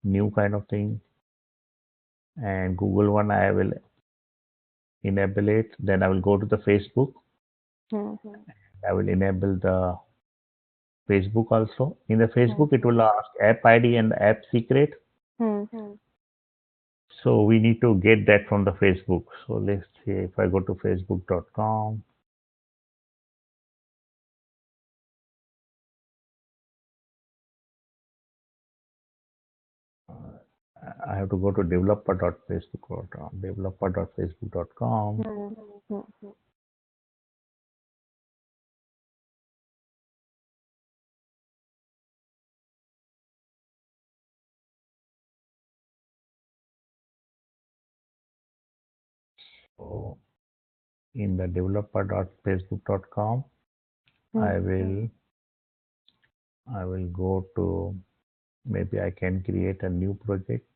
[SPEAKER 1] new kind of thing, and Google one I will enable it. Then I will go to the Facebook.
[SPEAKER 2] Hmm.
[SPEAKER 1] I will enable the Facebook also. In the
[SPEAKER 2] Hmm.
[SPEAKER 1] Facebook, it will ask app ID and app secret.
[SPEAKER 2] Hmm.
[SPEAKER 1] So we need to get that from the Facebook. So let's see if I go to facebook.com. I have to go to developer.facebook.com. Developer.facebook.com.
[SPEAKER 2] Hmm. Hmm.
[SPEAKER 1] So in the developer.facebook.com,
[SPEAKER 2] Hmm.
[SPEAKER 1] I will go to, maybe I can create a new project.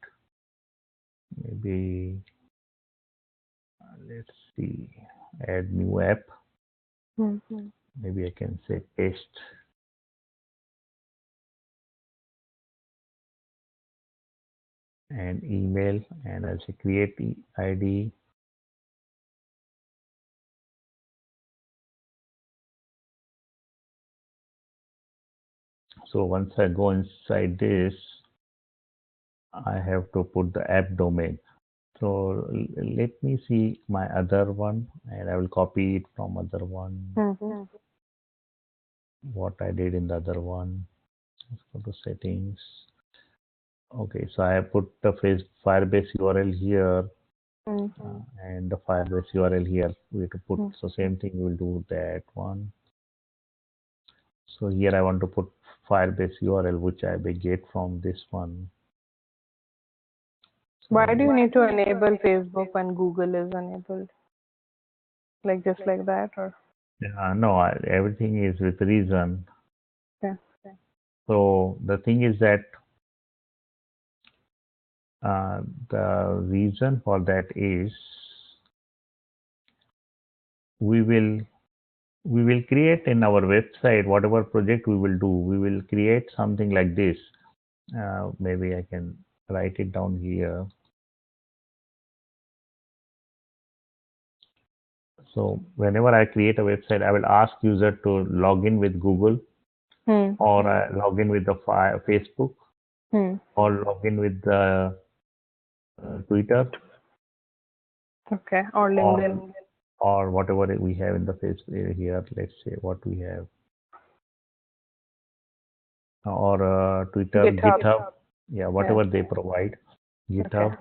[SPEAKER 1] Maybe let's see, add new app.
[SPEAKER 2] Hmm.
[SPEAKER 1] Maybe I can say paste and email, and I'll say create ID. So once I go inside this, I have to put the app domain. So let me see my other one, and I will copy it from other one.
[SPEAKER 2] Hmm.
[SPEAKER 1] What I did in the other one. Let's go to settings. Okay, so I have put the Firebase URL here
[SPEAKER 2] Hmm.
[SPEAKER 1] and the Firebase URL here. We have to put,
[SPEAKER 2] Hmm.
[SPEAKER 1] so same thing, we'll do that one. So here I want to put Firebase URL, which I will get from this one.
[SPEAKER 2] Why do you
[SPEAKER 1] So
[SPEAKER 2] need to enable Facebook when Google is enabled? Like just like that, or
[SPEAKER 1] no, everything is with reason.
[SPEAKER 2] yeah.
[SPEAKER 1] So the thing is that the reason for that is we will create in our website whatever project we will do. We will create something like this. Maybe I can write it down here. So whenever I create a website, I will ask user to log in with Google or log in with the Facebook or log in with the Twitter
[SPEAKER 2] Okay. Or LinkedIn.
[SPEAKER 1] or whatever we have in the Facebook here. Let's say what we have or Twitter,
[SPEAKER 2] GitHub.
[SPEAKER 1] GitHub, yeah, whatever they provide,
[SPEAKER 2] Okay.
[SPEAKER 1] GitHub,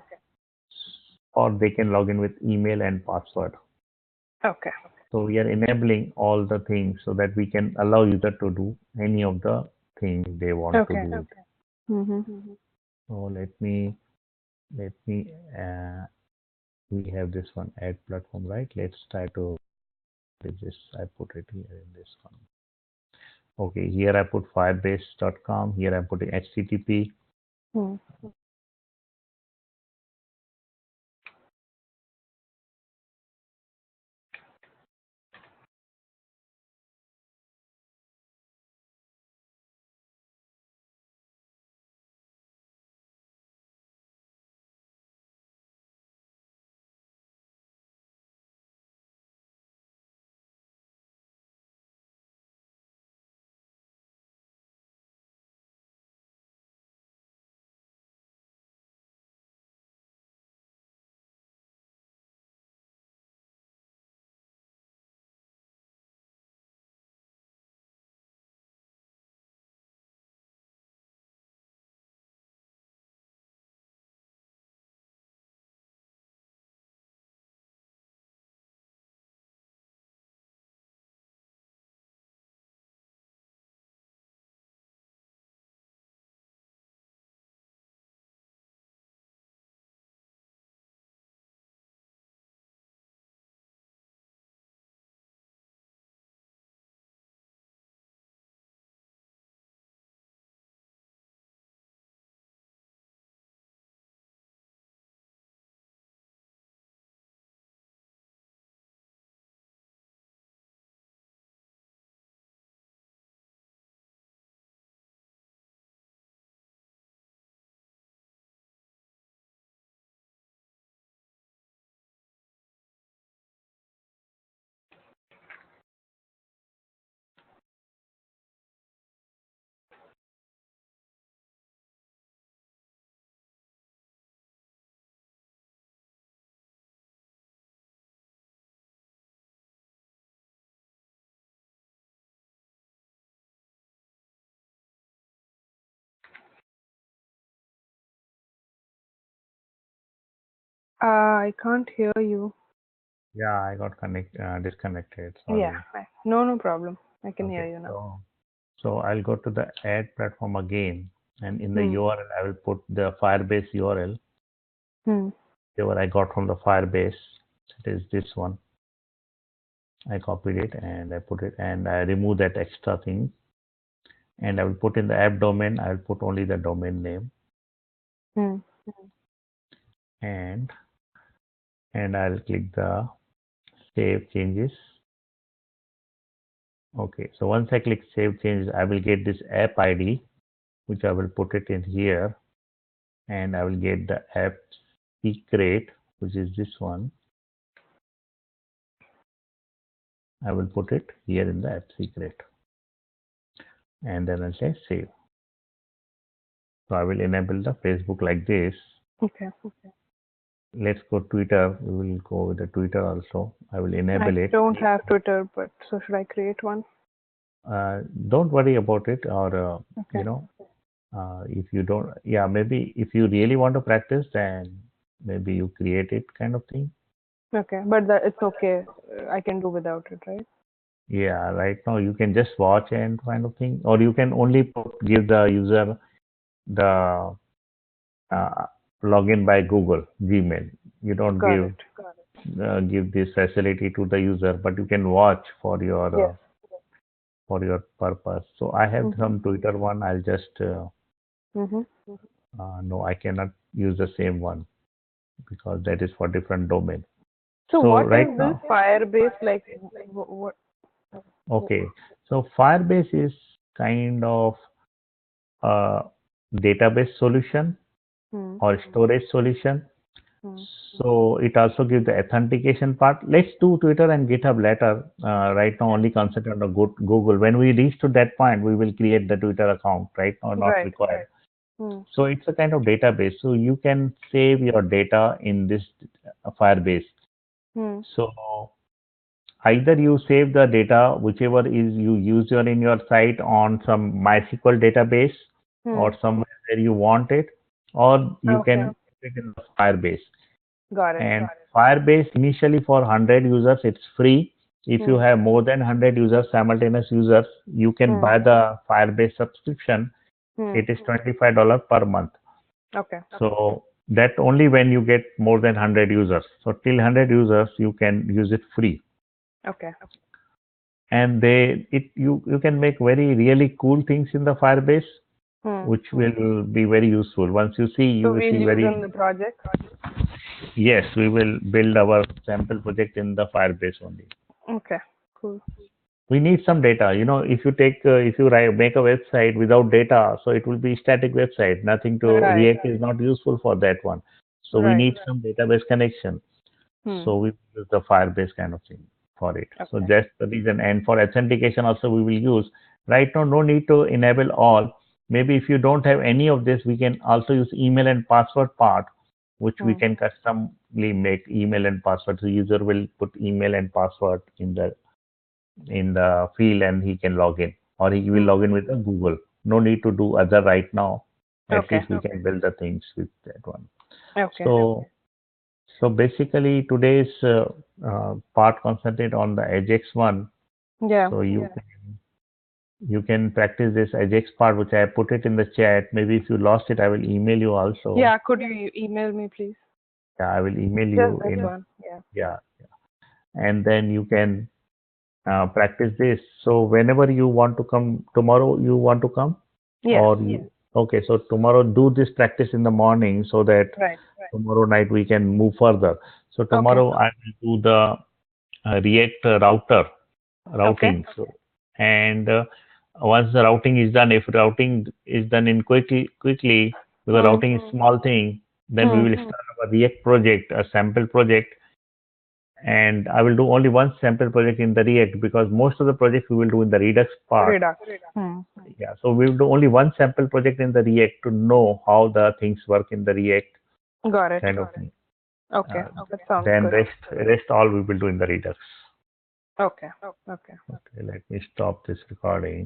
[SPEAKER 1] or they can log in with email and password.
[SPEAKER 2] Okay.
[SPEAKER 1] So we are enabling all the things so that we can allow user to do any of the things they want to
[SPEAKER 2] Okay.
[SPEAKER 1] do.
[SPEAKER 2] Mm-hmm.
[SPEAKER 1] So let me we have this one add platform, right? Let's try to this. I put it here in this one. Okay, here I put firebase.com. Here I'm putting HTTP.
[SPEAKER 2] I can't hear you.
[SPEAKER 1] Yeah, I got disconnected.
[SPEAKER 2] Yeah.
[SPEAKER 1] Sorry.
[SPEAKER 2] No problem. I can hear
[SPEAKER 1] Okay,
[SPEAKER 2] you now.
[SPEAKER 1] so I'll go to the add platform again, and in the
[SPEAKER 2] Hmm.
[SPEAKER 1] URL I will put the Firebase URL,
[SPEAKER 2] Hmm.
[SPEAKER 1] whatever I got from the Firebase. It is this one. I copied it and I put it, and I remove that extra thing, and I will put in the app domain. I will put only the domain name,
[SPEAKER 2] Hmm.
[SPEAKER 1] and I'll click the save changes. Okay, so once I click save changes, I will get this app ID, which I will put it in here, and I will get the app secret, which is this one. I will put it here in the app secret, and then I'll say save. So I will enable the Facebook like this.
[SPEAKER 2] Okay.
[SPEAKER 1] Let's go Twitter. We will go with the Twitter also. I will enable
[SPEAKER 2] I
[SPEAKER 1] it.
[SPEAKER 2] don't have Twitter, but so should I create one?
[SPEAKER 1] Don't worry about it, or
[SPEAKER 2] Okay.
[SPEAKER 1] if you don't, yeah, maybe if you really want to practice, then maybe you create it, kind of thing.
[SPEAKER 2] Okay, but it's okay. I can do without it, right?
[SPEAKER 1] Yeah, right now you can just watch and kind of thing, or you can only give the user the uh, login by Google Gmail. You don't
[SPEAKER 2] Got it.
[SPEAKER 1] give this facility to the user, but you can watch
[SPEAKER 2] Yes.
[SPEAKER 1] for your purpose. So I have
[SPEAKER 2] Mm-hmm.
[SPEAKER 1] some Twitter one. I'll just
[SPEAKER 2] Mm-hmm.
[SPEAKER 1] no, I cannot use the same one because that is for different domain.
[SPEAKER 2] So
[SPEAKER 1] So
[SPEAKER 2] what
[SPEAKER 1] right
[SPEAKER 2] is this
[SPEAKER 1] now,
[SPEAKER 2] Firebase like? What?
[SPEAKER 1] okay, so Firebase is kind of a database solution
[SPEAKER 2] Hmm.
[SPEAKER 1] or storage solution.
[SPEAKER 2] Hmm.
[SPEAKER 1] So it also gives the authentication part. Let's do Twitter and GitHub later. Right now,
[SPEAKER 2] Yeah.
[SPEAKER 1] only concentrate on the Google. When we reach to that point, we will create the Twitter account. Right now, not
[SPEAKER 2] Right.
[SPEAKER 1] required.
[SPEAKER 2] Hmm.
[SPEAKER 1] So it's a kind of database. So you can save your data in this Firebase.
[SPEAKER 2] Hmm.
[SPEAKER 1] So either you save the data, whichever is you use your in your site on some MySQL database
[SPEAKER 2] Hmm.
[SPEAKER 1] or somewhere where you want it, or you
[SPEAKER 2] Okay.
[SPEAKER 1] can put it in the Firebase.
[SPEAKER 2] Got it.
[SPEAKER 1] And Firebase initially for 100 users, it's free. If you
[SPEAKER 2] Hmm.
[SPEAKER 1] have more than 100 users, simultaneous users, you can
[SPEAKER 2] Hmm.
[SPEAKER 1] buy the Firebase subscription.
[SPEAKER 2] Hmm.
[SPEAKER 1] It is $25 per month.
[SPEAKER 2] Okay.
[SPEAKER 1] So that only when you get more than 100 users. So till 100 users, you can use it free.
[SPEAKER 2] Okay.
[SPEAKER 1] And you can make very really cool things in the Firebase,
[SPEAKER 2] Hmm.
[SPEAKER 1] which will be very useful. Once you see, you
[SPEAKER 2] So
[SPEAKER 1] will
[SPEAKER 2] we'll
[SPEAKER 1] see
[SPEAKER 2] use
[SPEAKER 1] very
[SPEAKER 2] in the project.
[SPEAKER 1] yes, we will build our sample project in the Firebase only.
[SPEAKER 2] Okay. Cool.
[SPEAKER 1] We need some data. If you take if you make a website without data, so it will be static website. Nothing to
[SPEAKER 2] Right.
[SPEAKER 1] React is not useful for that one. So we
[SPEAKER 2] Right.
[SPEAKER 1] need some database connection.
[SPEAKER 2] Hmm.
[SPEAKER 1] So we use the Firebase kind of thing for it. So
[SPEAKER 2] Okay.
[SPEAKER 1] that's the reason. And for authentication also we will use. Right now, no need to enable all. Maybe if you don't have any of this, we can also use email and password part, which we
[SPEAKER 2] Hmm.
[SPEAKER 1] can customly make email and password. The user will put email and password in the field and he can log in, or he will
[SPEAKER 2] Hmm.
[SPEAKER 1] log in with the Google. No need to do other right now. At
[SPEAKER 2] Okay.
[SPEAKER 1] least we can build the things with that one.
[SPEAKER 2] Okay.
[SPEAKER 1] So basically today's part concentrate on the ajax one.
[SPEAKER 2] Yeah.
[SPEAKER 1] So you can practice this ajax part, which I put it in the chat. Maybe if you lost it, I will email you also.
[SPEAKER 2] Yeah. Could you email me, please?
[SPEAKER 1] Yeah, I will email
[SPEAKER 2] Just
[SPEAKER 1] you
[SPEAKER 2] this
[SPEAKER 1] in.
[SPEAKER 2] one. Yeah.
[SPEAKER 1] Yeah, and then you can practice this. So whenever you want to come tomorrow, you want to come,
[SPEAKER 2] Yes.
[SPEAKER 1] or okay. So tomorrow do this practice in the morning so that
[SPEAKER 2] Right.
[SPEAKER 1] tomorrow night we can move further. So
[SPEAKER 2] Okay.
[SPEAKER 1] tomorrow I will do the React router
[SPEAKER 2] Okay.
[SPEAKER 1] routing. So and once the routing is done, if routing is done in quickly, because
[SPEAKER 2] Hmm.
[SPEAKER 1] routing is small thing, then we
[SPEAKER 2] Hmm.
[SPEAKER 1] will start a React project, a sample project, and I will do only one sample project in the React because most of the projects we will do in the Redux part.
[SPEAKER 2] Redux. Hmm.
[SPEAKER 1] Yeah, so we will do only one sample project in the React to know how the things work in the React
[SPEAKER 2] Got it.
[SPEAKER 1] kind of thing.
[SPEAKER 2] Okay.
[SPEAKER 1] Uh,
[SPEAKER 2] That sounds
[SPEAKER 1] then
[SPEAKER 2] good.
[SPEAKER 1] rest all we will do in the Redux.
[SPEAKER 2] Okay. Okay.
[SPEAKER 1] Okay, let me stop this recording.